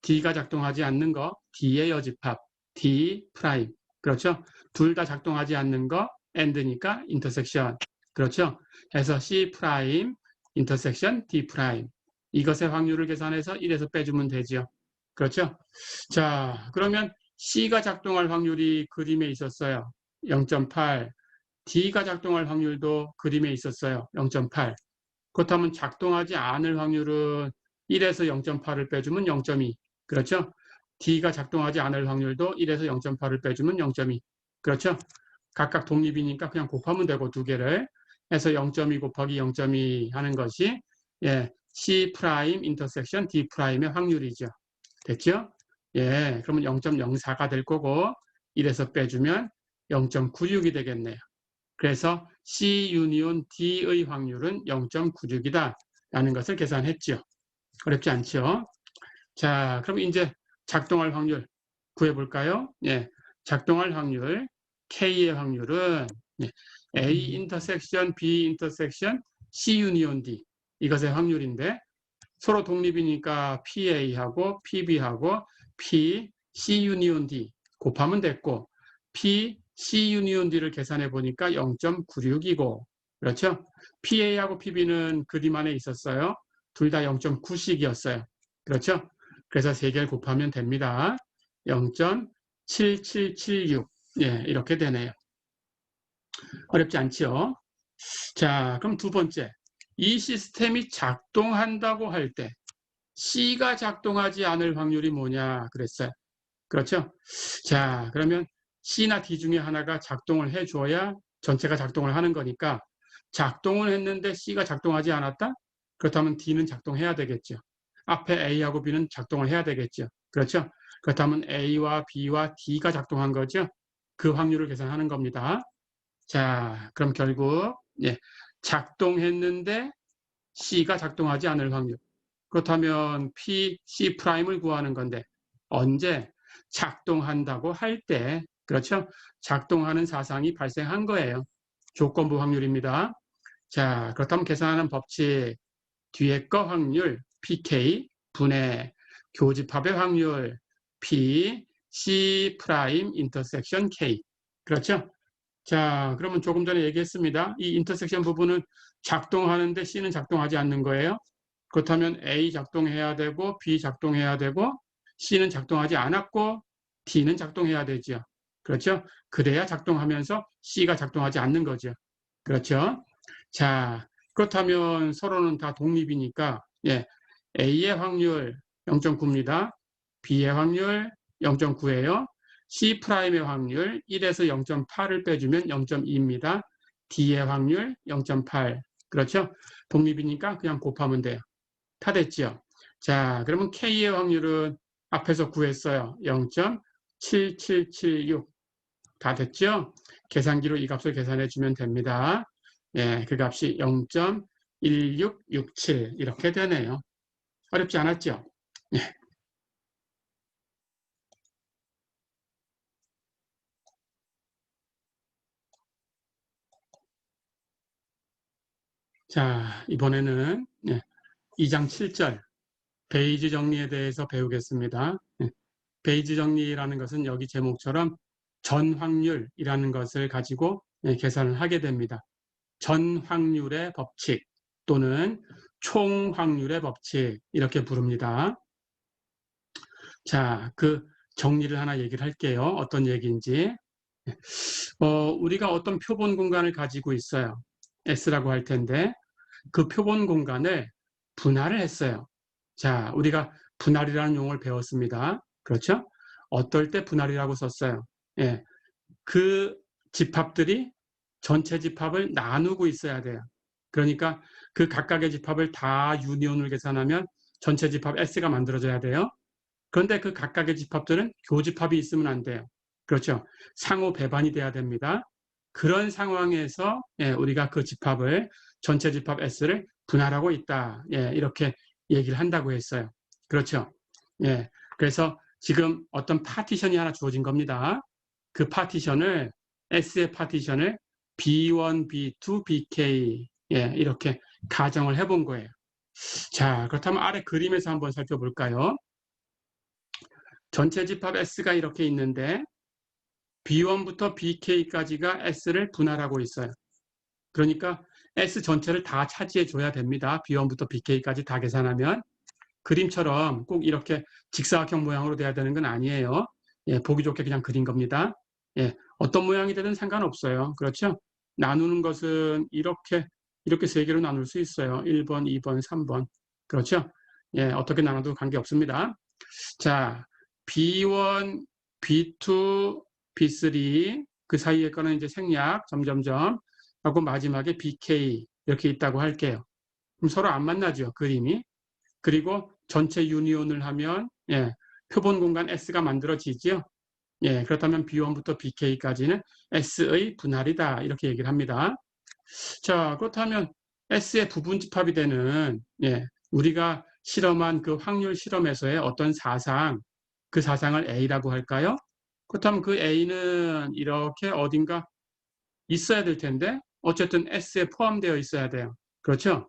D가 작동하지 않는 거, D의 여집합, D 프라임. 그렇죠? 둘 다 작동하지 않는 거, AND니까 인터섹션. 그렇죠? 해서 C 프라임, 인터섹션, D 프라임. 이것의 확률을 계산해서 1에서 빼주면 되죠. 그렇죠? 자, 그러면 C가 작동할 확률이 그림에 있었어요. 0.8. D가 작동할 확률도 그림에 있었어요. 0.8. 그렇다면 작동하지 않을 확률은 1에서 0.8을 빼주면 0.2. 그렇죠? D가 작동하지 않을 확률도 1에서 0.8을 빼주면 0.2. 그렇죠? 각각 독립이니까 그냥 곱하면 되고 두 개를 해서 0.2 곱하기 0.2 하는 것이 예, C 프라임 인터섹션 D 프라임의 확률이죠. 됐죠? 예, 그러면 0.04가 될 거고 1에서 빼주면 0.96이 되겠네요. 그래서 C 유니온 D의 확률은 0.96이다 라는 것을 계산했죠. 어렵지 않죠? 자, 그럼 이제 작동할 확률 구해볼까요? 예, 작동할 확률 K의 확률은 예, A 인터섹션 B 인터섹션 C 유니온 D 이것의 확률인데 서로 독립이니까 PA하고 PB하고 P, C 유니온 D 곱하면 됐고 P, C 유니온 D를 계산해 보니까 0.96이고 그렇죠? PA하고 PB는 그림 안에 있었어요. 둘 다 0.9씩이었어요. 그렇죠? 그래서 세 개를 곱하면 됩니다. 0.7776 예, 이렇게 되네요. 어렵지 않죠? 자, 그럼 두 번째. 이 시스템이 작동한다고 할 때 C가 작동하지 않을 확률이 뭐냐 그랬어요. 그렇죠? 자, 그러면 C나 D 중에 하나가 작동을 해줘야 전체가 작동을 하는 거니까 작동을 했는데 C가 작동하지 않았다? 그렇다면 D는 작동해야 되겠죠. 앞에 A하고 B는 작동을 해야 되겠죠. 그렇죠? 그렇다면 A와 B와 D가 작동한 거죠. 그 확률을 계산하는 겁니다. 자, 그럼 결국 예, 작동했는데 C가 작동하지 않을 확률. 그렇다면 P, C 프라임을 구하는 건데 언제 작동한다고 할 때, 그렇죠? 작동하는 사상이 발생한 거예요. 조건부 확률입니다. 자, 그렇다면 계산하는 법칙 뒤에 거 확률 pk 분의 교집합의 확률 p c 프라임 인터섹션 k. 그렇죠? 자, 그러면 조금 전에 얘기했습니다. 이 인터섹션 부분은 작동하는데 C는 작동하지 않는 거예요. 그렇다면 A 작동해야 되고 B 작동해야 되고 C는 작동하지 않았고 D는 작동해야 되죠. 그렇죠? 그래야 작동하면서 C가 작동하지 않는 거죠. 그렇죠? 자, 그렇다면 서로는 다 독립이니까 예, A의 확률 0.9입니다. B의 확률 0.9예요. C 프라임의 확률 1에서 0.8을 빼주면 0.2입니다. D의 확률 0.8. 그렇죠? 독립이니까 그냥 곱하면 돼요. 다 됐죠? 자, 그러면 K의 확률은 앞에서 구했어요. 0.7776. 다 됐죠? 계산기로 이 값을 계산해 주면 됩니다. 예, 그 값이 0.1667 이렇게 되네요. 어렵지 않았죠? 예. 자, 이번에는 2장 7절 베이지 정리에 대해서 배우겠습니다. 베이지 정리라는 것은 여기 제목처럼 전확률이라는 것을 가지고 계산을 하게 됩니다. 전확률의 법칙 또는 총확률의 법칙 이렇게 부릅니다. 자, 그 정리를 하나 얘기를 할게요. 어떤 얘기인지. 우리가 어떤 표본 공간을 가지고 있어요. S라고 할 텐데 그 표본 공간을 분할을 했어요. 자, 우리가 분할이라는 용어를 배웠습니다. 그렇죠? 어떨 때 분할이라고 썼어요? 예, 그 집합들이 전체 집합을 나누고 있어야 돼요. 그러니까 그 각각의 집합을 다 유니온을 계산하면 전체 집합 S가 만들어져야 돼요. 그런데 그 각각의 집합들은 교집합이 있으면 안 돼요. 그렇죠? 상호 배반이 돼야 됩니다. 그런 상황에서 우리가 그 집합을 전체 집합 S를 분할하고 있다. 이렇게 얘기를 한다고 했어요. 그렇죠? 그래서 지금 어떤 파티션이 하나 주어진 겁니다. 그 파티션을 S의 파티션을 B1, B2, BK 이렇게 가정을 해본 거예요. 자, 그렇다면 아래 그림에서 한번 살펴볼까요? 전체 집합 S가 이렇게 있는데 B1부터 BK까지가 S를 분할하고 있어요. 그러니까 S 전체를 다 차지해 줘야 됩니다. B1부터 BK까지 다 계산하면. 그림처럼 꼭 이렇게 직사각형 모양으로 돼야 되는 건 아니에요. 보기 좋게 그냥 그린 겁니다. 어떤 모양이 되든 상관없어요. 그렇죠? 나누는 것은 이렇게 세 개로 나눌 수 있어요. 1번, 2번, 3번. 그렇죠? 어떻게 나눠도 관계없습니다. 자, B1, B2, B3 그 사이에 거는 이제 생략 점점점 하고 마지막에 BK 이렇게 있다고 할게요. 그럼 서로 안 만나죠, 그림이. 그리고 전체 유니온을 하면 표본 공간 S가 만들어지죠. 그렇다면 B1부터 BK까지는 S의 분할이다 이렇게 얘기를 합니다. 자, 그렇다면 S의 부분 집합이 되는 우리가 실험한 그 확률 실험에서의 어떤 사상, 그 사상을 A라고 할까요? 그렇다면 그 A는 이렇게 어딘가 있어야 될 텐데 어쨌든 S에 포함되어 있어야 돼요. 그렇죠?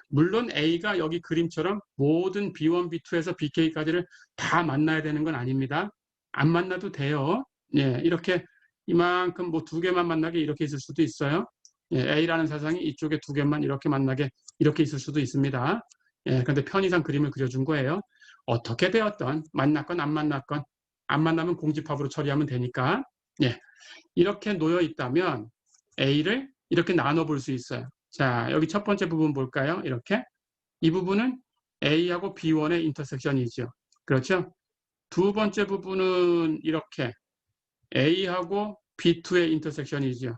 물론 A가 여기 그림처럼 모든 B1, B2에서 BK까지를 다 만나야 되는 건 아닙니다. 안 만나도 돼요. 이렇게 이만큼 뭐 두 개만 만나게 이렇게 있을 수도 있어요. A라는 사상이 이쪽에 두 개만 이렇게 만나게 이렇게 있을 수도 있습니다. 그런데 편의상 그림을 그려준 거예요. 어떻게 되었던 만났건 안 만났건 안 만나면 공집합으로 처리하면 되니까 이렇게 놓여 있다면 A를 이렇게 나눠 볼 수 있어요. 자, 여기 첫 번째 부분 볼까요? 이렇게. 이 부분은 A하고 B1의 인터섹션이죠. 그렇죠? 두 번째 부분은 이렇게 A하고 B2의 인터섹션이죠.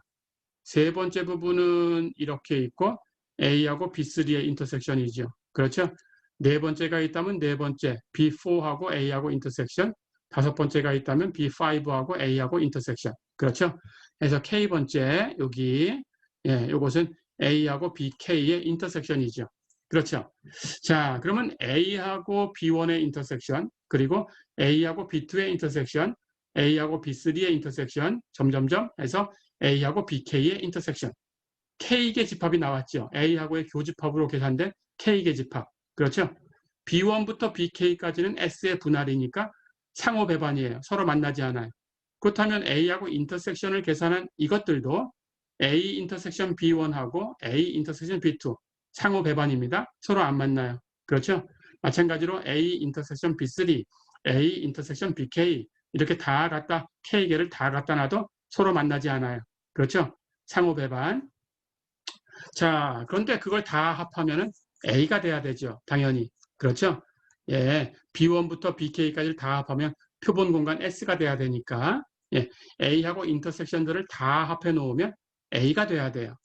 세 번째 부분은 이렇게 있고 A하고 B3의 인터섹션이죠. 그렇죠? 네 번째가 있다면 네 번째 B4하고 A하고 인터섹션, 다섯 번째가 있다면 B5하고 A하고 인터섹션. 그렇죠? 그래서 K번째 여기 이것은 A하고 BK의 인터섹션이죠. 그렇죠? 자, 그러면 A하고 B1의 인터섹션, 그리고 A하고 B2의 인터섹션, A하고 B3의 인터섹션, 점점점 해서 A하고 BK의 인터섹션. K개 집합이 나왔죠. A하고의 교집합으로 계산된 K개 집합. 그렇죠? B1부터 BK까지는 S의 분할이니까 상호 배반이에요. 서로 만나지 않아요. 그렇다면 A하고 인터섹션을 계산한 이것들도 A 인터섹션 B1하고 A 인터섹션 B2 상호 배반입니다. 서로 안 만나요. 그렇죠? 마찬가지로 A 인터섹션 B3, A 인터섹션 BK 이렇게 다 갖다 K개를 다 갖다 놔도 서로 만나지 않아요. 그렇죠? 상호 배반. 자, 그런데 그걸 다 합하면은 A가 돼야 되죠. 당연히. 그렇죠? B1부터 BK까지를 다 합하면 표본 공간 S가 돼야 되니까 A하고 인터섹션들을 다 합해 놓으면 A가 돼야 돼요.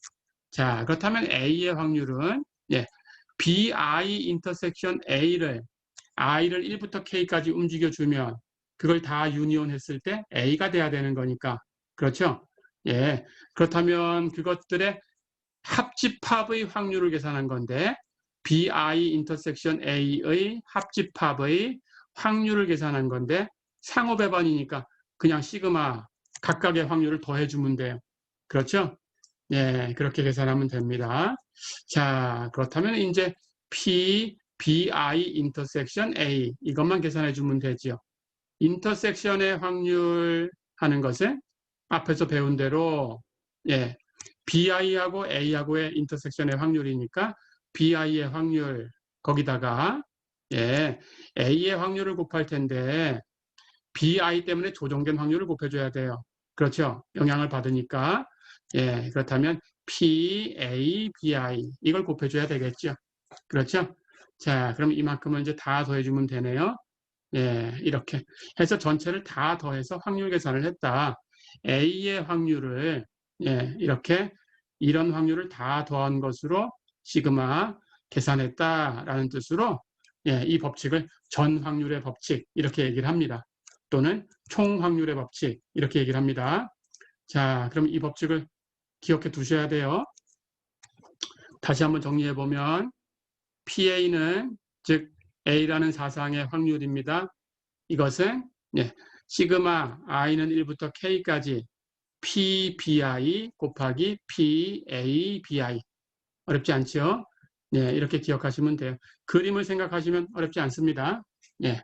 자, 그렇다면 A의 확률은 BI 인터섹션 A를 1부터 K까지 움직여주면 그걸 다 유니온 했을 때 A가 돼야 되는 거니까. 그렇죠? 그렇다면 그것들의 합집합의 확률을 계산한 건데 BI 인터섹션 A의 합집합의 확률을 계산한 건데 상호 배반이니까 그냥 시그마 각각의 확률을 더해주면 돼요. 그렇죠? 예, 그렇게 계산하면 됩니다. 자, 그렇다면 이제 P, BI 인터섹션 A 이것만 계산해 주면 되지요. 인터섹션의 확률 하는 것은 앞에서 배운 대로 예, BI하고 A하고의 인터섹션의 확률이니까 BI의 확률 거기다가 예, A의 확률을 곱할 텐데 BI 때문에 조정된 확률을 곱해줘야 돼요. 그렇죠? 영향을 받으니까 예, 그렇다면 PA, BI 이걸 곱해줘야 되겠죠. 그렇죠? 자, 그럼 이만큼은 이제 다 더해주면 되네요. 예, 이렇게 해서 전체를 다 더해서 확률 계산을 했다. A의 확률을 예, 이렇게 이런 확률을 다 더한 것으로 시그마 계산했다라는 뜻으로 예, 이 법칙을 전 확률의 법칙 이렇게 얘기를 합니다. 또는 총 확률의 법칙 이렇게 얘기를 합니다. 자, 그럼 이 법칙을 기억해 두셔야 돼요. 다시 한번 정리해 보면 PA는 즉 A라는 사상의 확률입니다. 이것은 예, 시그마 i는 1부터 k까지 PBI 곱하기 PABI 어렵지 않죠? 네, 이렇게 기억하시면 돼요. 그림을 생각하시면 어렵지 않습니다. 예,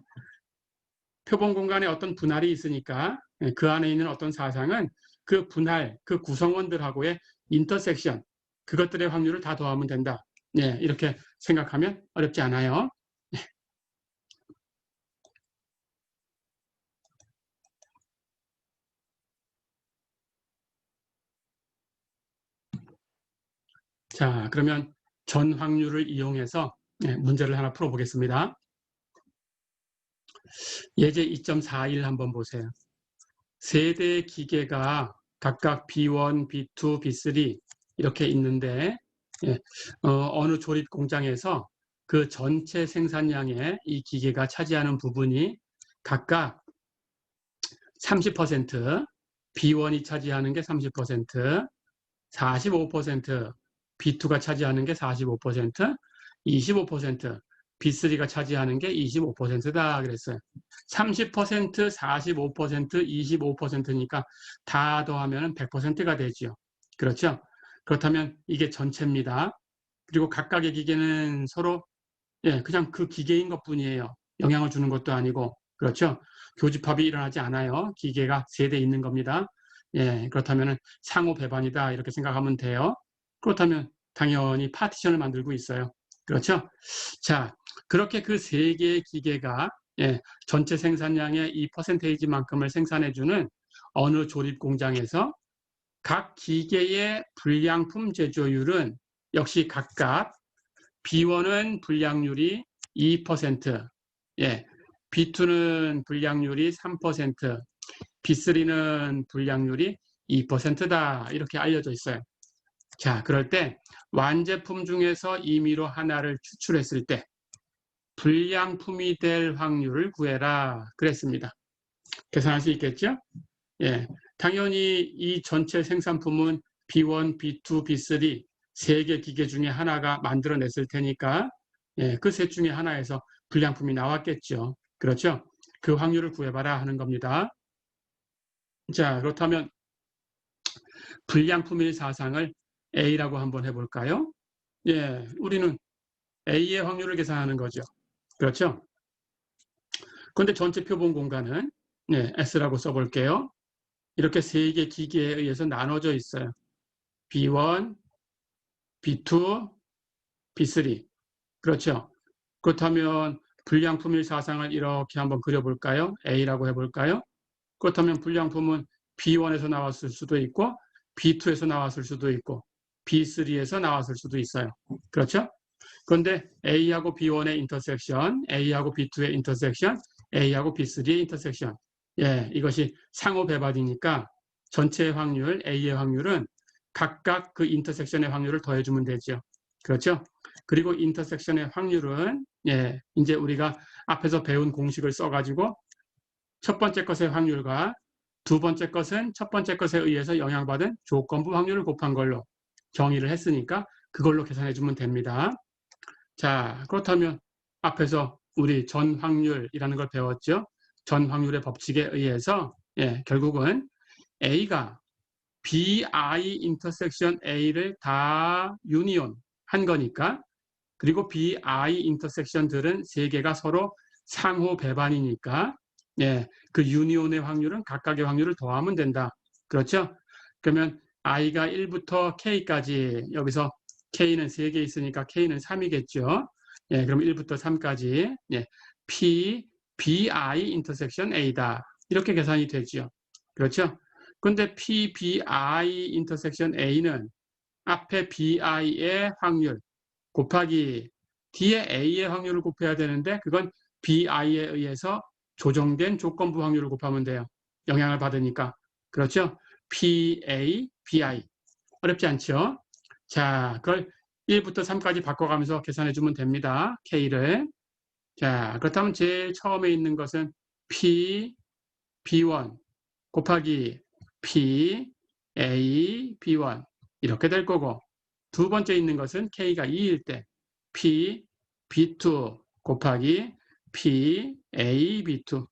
표본 공간에 어떤 분할이 있으니까 예, 그 안에 있는 어떤 사상은 그 분할, 그 구성원들하고의 인터섹션 그것들의 확률을 다 더하면 된다. 예, 이렇게 생각하면 어렵지 않아요. 자, 그러면 전 확률을 이용해서 문제를 하나 풀어보겠습니다. 예제 2.41 한번 보세요. 세 대의 기계가 각각 B1, B2, B3 이렇게 있는데 어느 조립 공장에서 그 전체 생산량의 이 기계가 차지하는 부분이 각각 30%, B1이 차지하는 게 30%, 45%, B2가 차지하는 게 45%, 25%, B3가 차지하는 게 25%다 그랬어요. 30%, 45%, 25%니까 다 더하면 100%가 되죠. 그렇죠? 그렇다면 이게 전체입니다. 그리고 각각의 기계는 서로 그냥 그 기계인 것뿐이에요. 영향을 주는 것도 아니고 그렇죠? 교집합이 일어나지 않아요. 기계가 세 대 있는 겁니다. 그렇다면 상호 배반이다 이렇게 생각하면 돼요. 그렇다면 당연히 파티션을 만들고 있어요. 그렇죠? 자, 그렇게 그 세 개의 기계가 전체 생산량의 이 퍼센테이지만큼을 생산해주는 어느 조립 공장에서 각 기계의 불량품 제조율은 역시 각각 B1은 불량률이 2%, B2는 불량률이 3%, B3는 불량률이 2%다 이렇게 알려져 있어요. 자, 그럴 때 완제품 중에서 임의로 하나를 추출했을 때 불량품이 될 확률을 구해라 그랬습니다. 계산할 수 있겠죠? 당연히 이 전체 생산품은 B1, B2, B3 세 개 기계 중에 하나가 만들어냈을 테니까 그 셋 중에 하나에서 불량품이 나왔겠죠. 그렇죠? 그 확률을 구해봐라 하는 겁니다. 자, 그렇다면 불량품일 사상을 A라고 한번 해볼까요? 우리는 A의 확률을 계산하는 거죠. 그렇죠? 그런데 전체 표본 공간은 S라고 써볼게요. 이렇게 세 개 기계에 의해서 나눠져 있어요. B1, B2, B3. 그렇죠? 그렇다면 불량품일 사상을 이렇게 한번 그려볼까요? A라고 해볼까요? 그렇다면 불량품은 B1에서 나왔을 수도 있고 B2에서 나왔을 수도 있고 B3에서 나왔을 수도 있어요. 그렇죠? 그런데 A하고 B1의 인터섹션, A하고 B2의 인터섹션, A하고 B3의 인터섹션. 이것이 상호 배반이니까 전체의 확률, A의 확률은 각각 그 인터섹션의 확률을 더해주면 되죠. 그렇죠? 그리고 인터섹션의 확률은 이제 우리가 앞에서 배운 공식을 써가지고 첫 번째 것의 확률과 두 번째 것은 첫 번째 것에 의해서 영향받은 조건부 확률을 곱한 걸로 정의를 했으니까 그걸로 계산해주면 됩니다. 자, 그렇다면 앞에서 우리 전 확률이라는 걸 배웠죠. 전 확률의 법칙에 의해서 결국은 A가 BI 인터섹션 A를 다 유니온 한 거니까, 그리고 BI 인터섹션들은 세 개가 서로 상호 배반이니까, 예, 그 유니온의 확률은 각각의 확률을 더하면 된다. 그렇죠? 그러면 i가 1부터 k까지, 여기서 k는 3개 있으니까 k는 3이겠죠. 예, 그럼 1부터 3까지, 예, p bi 인터섹션 a다. 이렇게 계산이 되죠. 그렇죠? 근데 p bi 인터섹션 a는 앞에 bi의 확률 곱하기 뒤에 a의 확률을 곱해야 되는데, 그건 bi에 의해서 조정된 조건부 확률을 곱하면 돼요. 영향을 받으니까. 그렇죠? PA, BI. 어렵지 않죠? 자, 그걸 1부터 3까지 바꿔가면서 계산해주면 됩니다. K를. 자, 그렇다면 제일 처음에 있는 것은 P, B1 곱하기 P, A, B1 이렇게 될 거고, 두 번째 있는 것은 K가 2일 때 P, B2 곱하기 P, A, B2.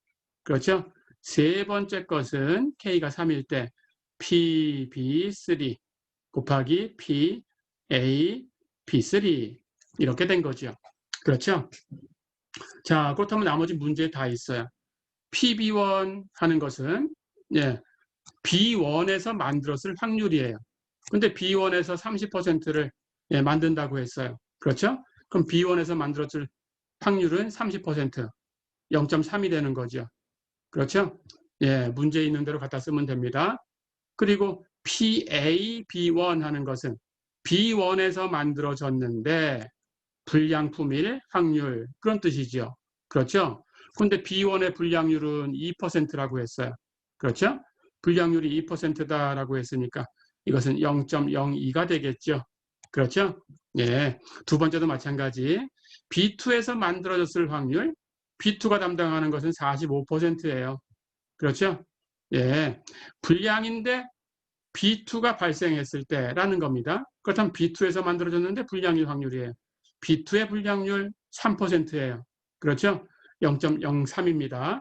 그렇죠? 세 번째 것은 K가 3일 때 P, B3 곱하기 P, A, B3 이렇게 된 거죠. 그렇죠? 자, 그렇다면 나머지 문제 다 있어요. PB1 하는 것은, 예, B1에서 만들었을 확률이에요. 근데 B1에서 30%를, 예, 만든다고 했어요. 그렇죠? 그럼 B1에서 만들었을 확률은 30%, 0.3이 되는 거죠. 그렇죠? 예, 문제 있는 대로 갖다 쓰면 됩니다. 그리고 PA-B1 하는 것은 B1에서 만들어졌는데 불량품일 확률, 그런 뜻이죠. 그렇죠? 근데 B1의 불량률은 2%라고 했어요. 그렇죠? 불량률이 2%다라고 했으니까 이것은 0.02가 되겠죠. 그렇죠? 예. 두 번째도 마찬가지. B2에서 만들어졌을 확률, B2가 담당하는 것은 45%예요. 그렇죠? 예. 불량인데 B2가 발생했을 때라는 겁니다. 그렇다면 B2에서 만들어졌는데 불량일 확률이에요. B2의 불량률 3%예요. 그렇죠? 0.03입니다.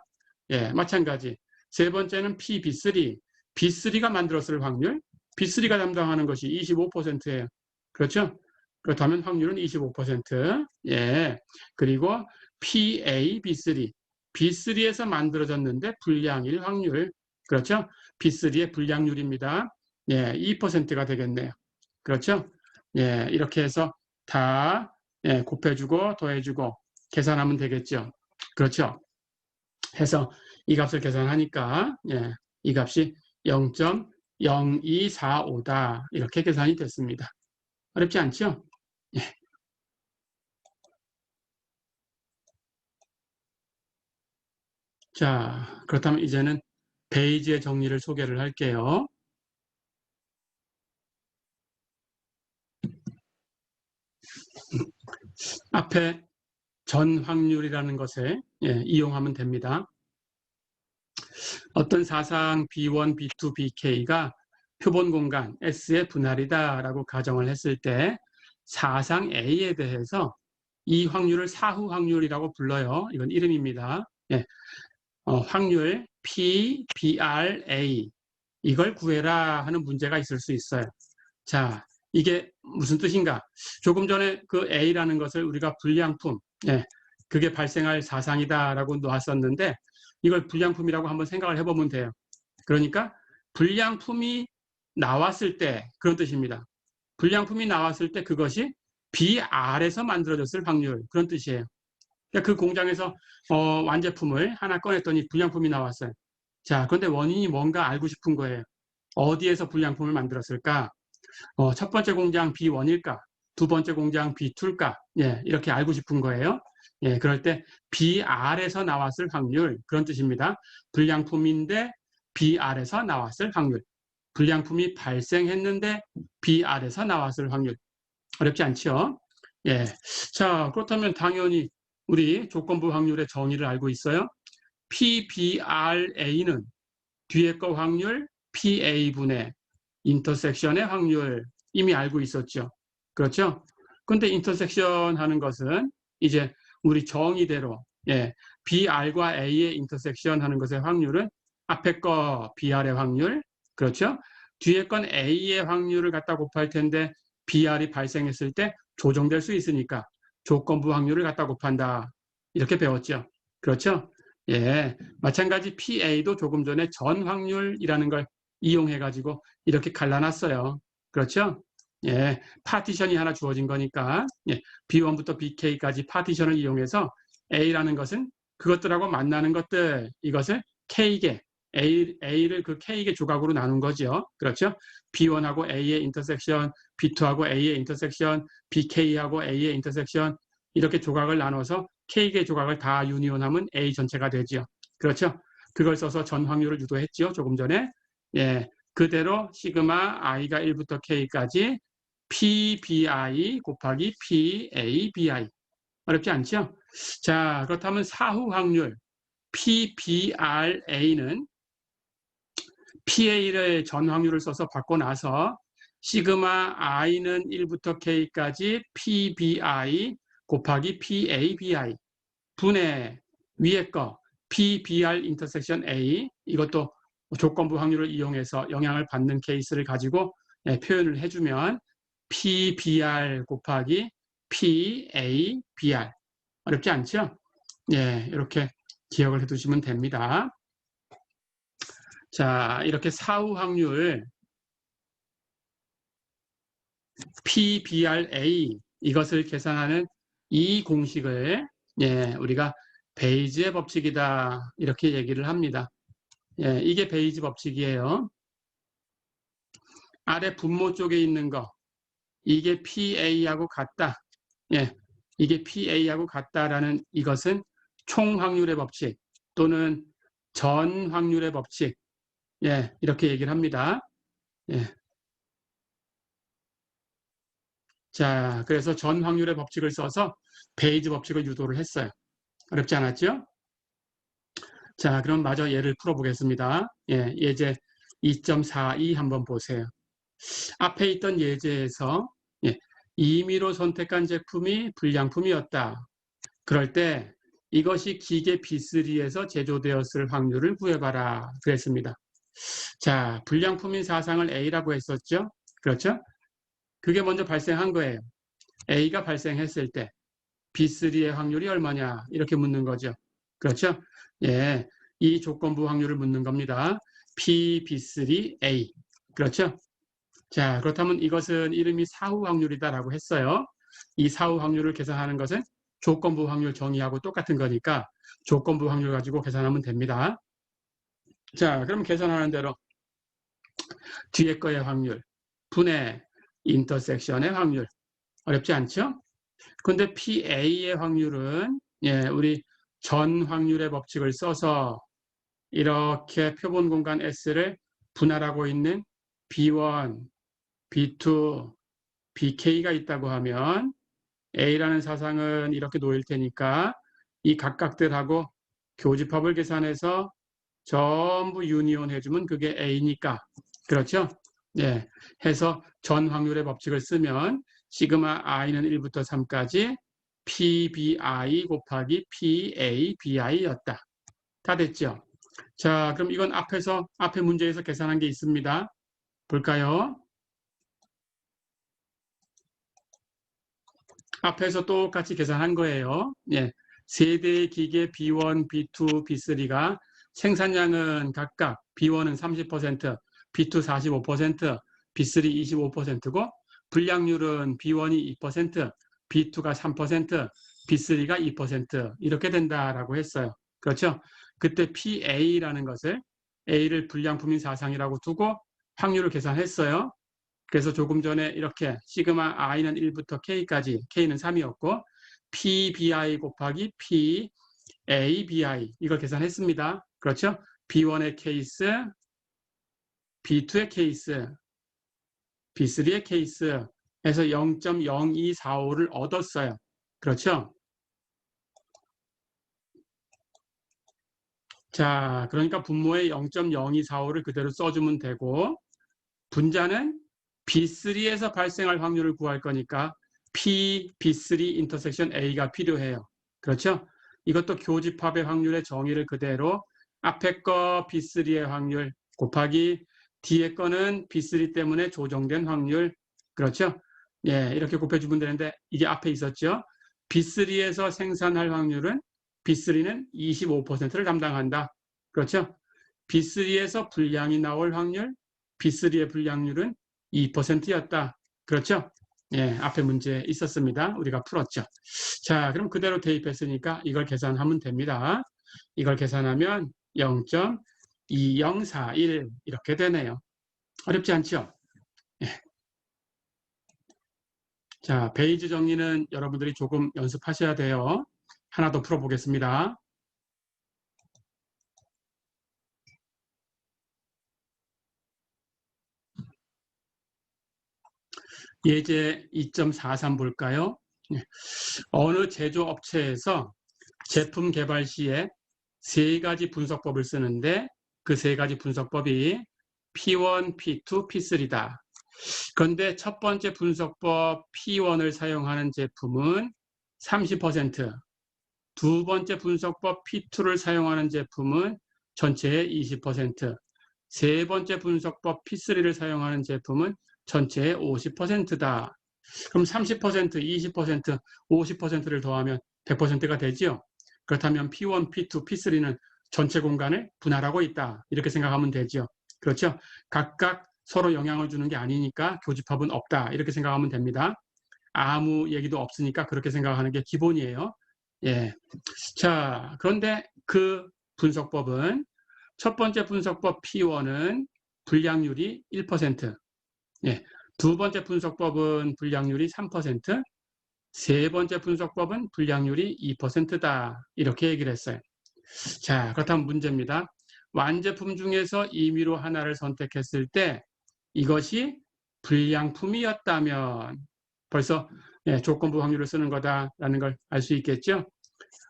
예, 마찬가지. 세 번째는 PB3. B3가 만들었을 확률, B3가 담당하는 것이 25%예요. 그렇죠? 그렇다면 확률은 25%. 예. 그리고 PA-B3. B3에서 만들어졌는데 불량일 확률. 그렇죠? B3의 불량률입니다. 예, 2%가 되겠네요. 그렇죠? 예, 이렇게 해서 다, 예, 곱해주고 더해주고 계산하면 되겠죠. 그렇죠? 해서 이 값을 계산하니까, 예, 이 값이 0.0245다. 이렇게 계산이 됐습니다. 어렵지 않죠? 예. 자, 그렇다면 이제는 베이지의 정리를 소개를 할게요. 앞에 전 확률이라는 것에, 예, 이용하면 됩니다. 어떤 사상 B1, B2, BK가 표본 공간 S의 분할이다라고 가정을 했을 때 사상 A에 대해서 이 확률을 사후 확률이라고 불러요. 이건 이름입니다. 예. 확률 P, BR, A 이걸 구해라 하는 문제가 있을 수 있어요. 자, 이게 무슨 뜻인가? 조금 전에 그 A라는 것을 우리가 불량품, 예, 그게 발생할 사상이다라고 놓았었는데 이걸 불량품이라고 한번 생각을 해보면 돼요. 그러니까 불량품이 나왔을 때 그런 뜻입니다. 불량품이 나왔을 때 그것이 BR에서 만들어졌을 확률, 그런 뜻이에요. 그러니까 그 공장에서 완제품을 하나 꺼냈더니 불량품이 나왔어요. 자, 그런데 원인이 뭔가 알고 싶은 거예요. 어디에서 불량품을 만들었을까? 첫 번째 공장 B1일까? 두 번째 공장 B2일까? 예, 이렇게 알고 싶은 거예요. 예, 그럴 때 BR에서 나왔을 확률, 그런 뜻입니다. 불량품인데 BR에서 나왔을 확률. 불량품이 발생했는데 BR에서 나왔을 확률. 어렵지 않죠? 예. 자, 그렇다면 당연히 우리 조건부 확률의 정의를 알고 있어요. PBRA는 뒤에 거 확률 PA분의 인터섹션의 확률 이미 알고 있었죠. 그렇죠? 근데 인터섹션 하는 것은 이제 우리 정의대로, 예, BR과 A의 인터섹션 하는 것의 확률은 앞에 거 BR의 확률, 그렇죠? 뒤에 건 A의 확률을 갖다 곱할 텐데 BR이 발생했을 때 조정될 수 있으니까 조건부 확률을 갖다 곱한다. 이렇게 배웠죠. 그렇죠? 예, 마찬가지 PA도 조금 전에 전 확률이라는 걸 이용해가지고 이렇게 갈라놨어요. 그렇죠? 예, 파티션이 하나 주어진 거니까 예, B1부터 BK까지 파티션을 이용해서 A라는 것은 그것들하고 만나는 것들, 이것을 K개, A를 그 K개 조각으로 나눈 거죠. 그렇죠? B1하고 A의 인터섹션, B2하고 A의 인터섹션, BK하고 A의 인터섹션 이렇게 조각을 나눠서 K개 조각을 다 유니온하면 A 전체가 되죠. 그렇죠? 그걸 써서 전 확률을 유도했죠. 조금 전에. 예, 그대로 시그마 i가 1부터 K까지 PBI 곱하기 PABI. 어렵지 않죠? 자, 그렇다면 사후 확률 PBRA는 PA를 전 확률을 써서 바꿔놔서 시그마 i는 1부터 K까지 PBI 곱하기 PABI 분의 위에 거 PBR 인터섹션 A 이것도 조건부 확률을 이용해서 영향을 받는 케이스를 가지고 표현을 해주면 PBR 곱하기 PABR 어렵지 않죠? 예, 이렇게 기억을 해두시면 됩니다. 자, 이렇게 사후 확률 PBRA 이것을 계산하는 이 공식을 예, 우리가 베이지의 법칙이다 이렇게 얘기를 합니다. 예, 이게 베이지 법칙이에요. 아래 분모 쪽에 있는 거 이게 PA하고 같다. 예, 이게 PA하고 같다라는 이것은 총 확률의 법칙 또는 전 확률의 법칙 예, 이렇게 얘기를 합니다. 예. 자, 그래서 전 확률의 법칙을 써서 베이지 법칙을 유도를 했어요. 어렵지 않았죠? 자, 그럼 마저 예를 풀어보겠습니다. 예, 예제 2.42 한번 보세요. 앞에 있던 예제에서 예, 임의로 선택한 제품이 불량품이었다. 그럴 때 이것이 기계 B3에서 제조되었을 확률을 구해봐라. 그랬습니다. 자, 불량품인 사상을 A라고 했었죠? 그렇죠? 그게 먼저 발생한 거예요. A가 발생했을 때 B3의 확률이 얼마냐? 이렇게 묻는 거죠. 그렇죠? 예, 이 조건부 확률을 묻는 겁니다. P, B3A. 그렇죠? 자, 그렇다면 이것은 이름이 사후 확률이다라고 했어요. 이 사후 확률을 계산하는 것은 조건부 확률 정의하고 똑같은 거니까 조건부 확률 가지고 계산하면 됩니다. 자, 그럼 계산하는 대로 뒤에 거의 확률, 분의 인터섹션의 확률. 어렵지 않죠? 근데 PA의 확률은 예, 우리 전 확률의 법칙을 써서 이렇게 표본 공간 S를 분할하고 있는 B1, B2, BK가 있다고 하면 A라는 사상은 이렇게 놓일 테니까 이 각각들하고 교집합을 계산해서 전부 유니온 해주면 그게 A니까 그렇죠? 네, 해서 전 확률의 법칙을 쓰면 시그마 i는 1부터 3까지 PBI 곱하기 PABI였다. 다 됐죠? 자, 그럼 이건 앞에 문제에서 계산한 게 있습니다. 볼까요? 앞에서 똑같이 계산한 거예요. 예. 세대의 기계 B1, B2, B3가 생산량은 각각 B1은 30%, B2 45%, B3 25%고 불량률은 B1이 2%, B2가 3%, B3가 2% 이렇게 된다라고 했어요. 그렇죠? 그때 PA라는 것을 A를 불량품인 사상이라고 두고 확률을 계산했어요. 그래서 조금 전에 이렇게 시그마 i는 1부터 k까지 k는 3이었고 PBI 곱하기 PABI 이걸 계산했습니다. 그렇죠? B1의 케이스, B2의 케이스, B3의 케이스 해서 0.0245를 얻었어요. 그렇죠? 자, 그러니까 분모에 0.0245를 그대로 써주면 되고 분자는 B3에서 발생할 확률을 구할 거니까 P, B3 인터섹션 A가 필요해요. 그렇죠? 이것도 교집합의 확률의 정의를 그대로 앞에 거 B3의 확률 곱하기 뒤에 거는 B3 때문에 조정된 확률. 그렇죠? 예, 이렇게 곱해주면 되는데 이게 앞에 있었죠. B3에서 생산할 확률은 B3는 25%를 담당한다. 그렇죠? B3에서 분량이 나올 확률, B3의 분량률은 2%였다. 그렇죠? 예, 앞에 문제 있었습니다. 우리가 풀었죠. 자, 그럼 그대로 대입했으니까 이걸 계산하면 됩니다. 이걸 계산하면 0.2041 이렇게 되네요. 어렵지 않죠? 예. 자, 베이지 정리는 여러분들이 조금 연습하셔야 돼요. 하나 더 풀어보겠습니다. 예제 2.43 볼까요? 예. 어느 제조업체에서 제품 개발 시에 세 가지 분석법을 쓰는데 그 세 가지 분석법이 P1, P2, P3다. 그런데 첫 번째 분석법 P1을 사용하는 제품은 30%, 두 번째 분석법 P2를 사용하는 제품은 전체의 20%, 세 번째 분석법 P3를 사용하는 제품은 전체의 50%다. 그럼 30%, 20%, 50%를 더하면 100%가 되죠. 그렇다면 P1, P2, P3는 전체 공간을 분할하고 있다. 이렇게 생각하면 되죠. 그렇죠? 각각 서로 영향을 주는 게 아니니까 교집합은 없다. 이렇게 생각하면 됩니다. 아무 얘기도 없으니까 그렇게 생각하는 게 기본이에요. 예. 자, 그런데 그 분석법은 첫 번째 분석법 P1은 불량률이 1%, 예. 두 번째 분석법은 불량률이 3%, 세 번째 분석법은 불량률이 2%다. 이렇게 얘기를 했어요. 자, 그렇다면 문제입니다. 완제품 중에서 임의로 하나를 선택했을 때 이것이 불량품이었다면 벌써 조건부 확률을 쓰는 거다라는 걸 알 수 있겠죠.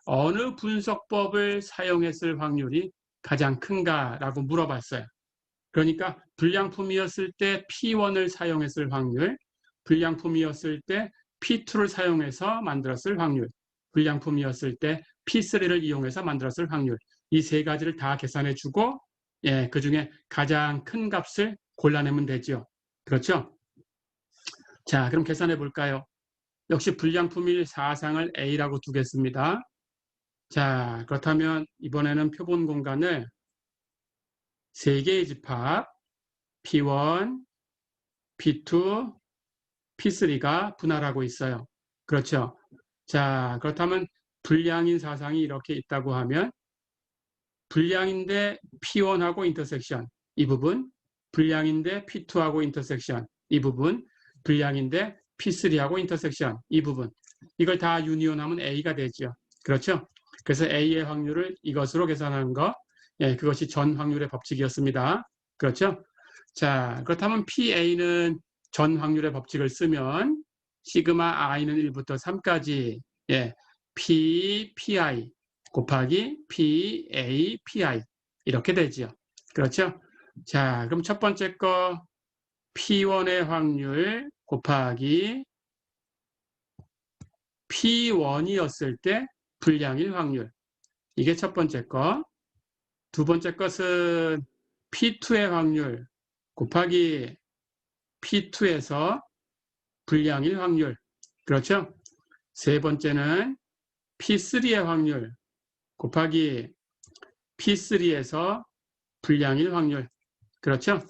어느 분석법을 사용했을 확률이 가장 큰가라고 물어봤어요. 그러니까 불량품이었을 때 P1을 사용했을 확률, 불량품이었을 때 P2를 사용해서 만들었을 확률, 불량품이었을 때 P3를 이용해서 만들었을 확률, 이 세 가지를 다 계산해 주고 그 중에 가장 큰 값을 골라내면 되죠. 그렇죠? 자, 그럼 계산해 볼까요? 역시 불량품일 사상을 A라고 두겠습니다. 자, 그렇다면 이번에는 표본 공간을 세 개의 집합 P1, P2, P3가 분할하고 있어요. 그렇죠? 자, 그렇다면 불량인 사상이 이렇게 있다고 하면 불량인데 P1하고 인터섹션 이 부분, 불량인데 P2하고 인터섹션 이 부분, 불량인데 P3하고 인터섹션 이 부분, 이걸 다 유니온하면 A가 되죠. 그렇죠? 그래서 A의 확률을 이것으로 계산하는 거, 그것이 전 확률의 법칙이었습니다. 그렇죠? 자, 그렇다면 PA는 전 확률의 법칙을 쓰면 시그마 i는 1부터 3까지 P, PI 곱하기 PA, PI 이렇게 되죠. 그렇죠? 자, 그럼 첫 번째 거 P1의 확률 곱하기 P1이었을 때 불량일 확률. 이게 첫 번째 거. 두 번째 것은 P2의 확률 곱하기 P2에서 불량일 확률. 그렇죠? 세 번째는 P3의 확률 곱하기 P3에서 불량일 확률. 그렇죠?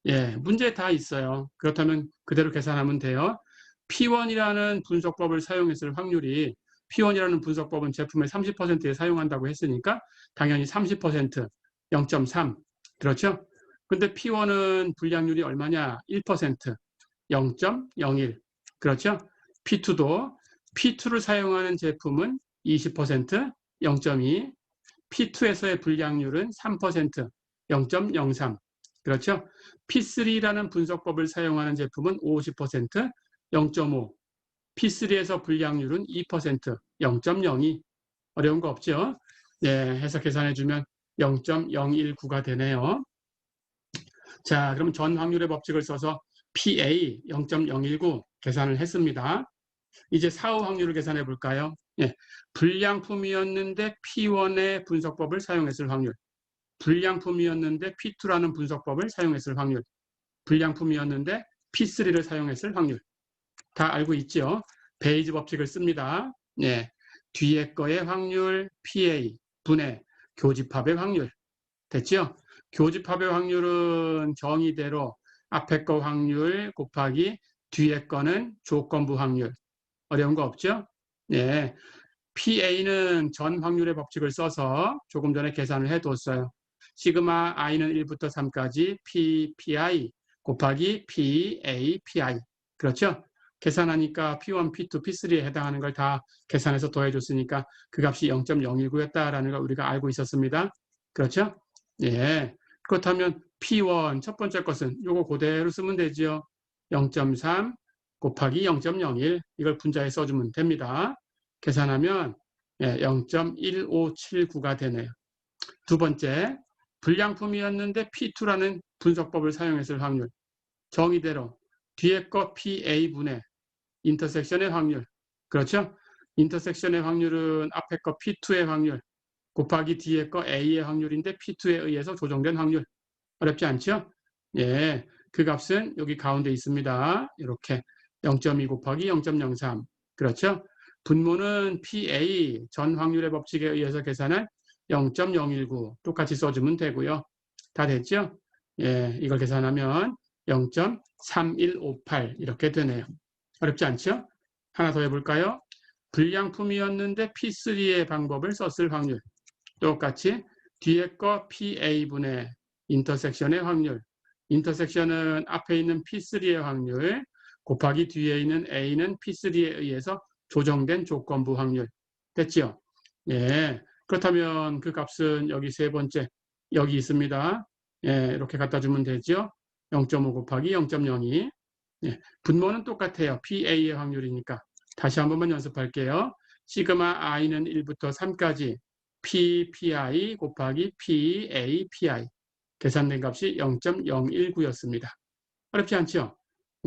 예, 문제 다 있어요. 그렇다면 그대로 계산하면 돼요. P1이라는 분석법을 사용했을 확률이 P1이라는 분석법은 제품의 30%에 사용한다고 했으니까 당연히 30%, 0.3. 그렇죠? 근데 P1은 불량률이 얼마냐? 1%, 0.01. 그렇죠? P2도 P2를 사용하는 제품은 20%, 0.2. P2에서의 불량률은 3%, 0.03. 그렇죠? P3라는 분석법을 사용하는 제품은 50%, 0.5. P3에서 불량률은 2%, 0.02. 어려운 거 없죠? 네, 해서 계산해주면 0.019가 되네요. 자, 그럼 전 확률의 법칙을 써서 PA 0.019 계산을 했습니다. 이제 사후 확률을 계산해 볼까요? 불량품이었는데 P1의 분석법을 사용했을 확률. 불량품이었는데 P2라는 분석법을 사용했을 확률, 불량품이었는데 P3를 사용했을 확률. 다 알고 있죠? 베이즈 법칙을 씁니다. 예, 뒤에 거의 확률 PA 분의 교집합의 확률. 됐죠? 교집합의 확률은 정의대로 앞에 거 확률 곱하기 뒤에 거는 조건부 확률. 어려운 거 없죠? 예, PA는 전 확률의 법칙을 써서 조금 전에 계산을 해뒀어요. 시그마 i는 1부터 3까지 PPI 곱하기 PA, PI. 그렇죠? 계산하니까 P1, P2, P3에 해당하는 걸 다 계산해서 더해줬으니까 그 값이 0.019였다라는 걸 우리가 알고 있었습니다. 그렇죠? 예. 그렇다면 P1 첫 번째 것은 요거 그대로 쓰면 되죠. 0.3 곱하기 0.01 이걸 분자에 써주면 됩니다. 계산하면 0.1579가 되네요. 두 번째, 불량품이었는데 P2라는 분석법을 사용했을 확률. 정의대로 뒤에 거 PA분의 인터섹션의 확률. 그렇죠? 인터섹션의 확률은 앞에 거 P2의 확률 곱하기 뒤에 거 A의 확률인데 P2에 의해서 조정된 확률. 어렵지 않죠? 예, 그 값은 여기 가운데 있습니다. 이렇게 0.2 곱하기 0.03. 그렇죠? 분모는 PA 전 확률의 법칙에 의해서 계산한 0.019 똑같이 써주면 되고요. 다 됐죠? 예, 이걸 계산하면 0.3158 이렇게 되네요. 어렵지 않죠? 하나 더 해볼까요? 불량품이었는데 P3의 방법을 썼을 확률. 똑같이 뒤에 거 PA분의 인터섹션의 확률. 인터섹션은 앞에 있는 P3의 확률 곱하기 뒤에 있는 A는 P3에 의해서 조정된 조건부 확률. 됐죠? 예. 그렇다면 그 값은 여기 세 번째 여기 있습니다. 예, 이렇게 갖다 주면 되죠. 0.5 곱하기 0.02. 예, 분모는 똑같아요. PA의 확률이니까. 다시 한 번만 연습할게요. 시그마 i는 1부터 3까지 PPI 곱하기 PA, PI. 계산된 값이 0.019였습니다. 어렵지 않죠?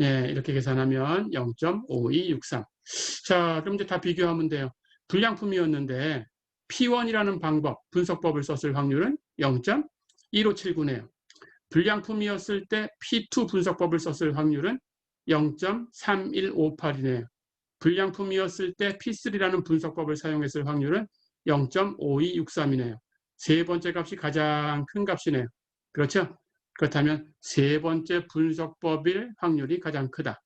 예, 이렇게 계산하면 0.5263. 자, 그럼 이제 다 비교하면 돼요. 불량품이었는데 P1이라는 방법, 분석법을 썼을 확률은 0.1579네요. 불량품이었을 때 P2 분석법을 썼을 확률은 0.3158이네요. 불량품이었을 때 P3라는 분석법을 사용했을 확률은 0.5263이네요. 세 번째 값이 가장 큰 값이네요. 그렇죠? 그렇다면 세 번째 분석법일 확률이 가장 크다.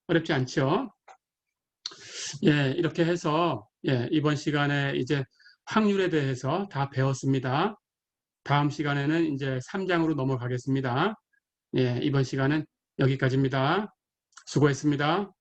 어렵지 않죠? 예, 이렇게 해서 이번 시간에 이제 확률에 대해서 다 배웠습니다. 다음 시간에는 이제 3장으로 넘어가겠습니다. 예, 이번 시간은 여기까지입니다. 수고했습니다.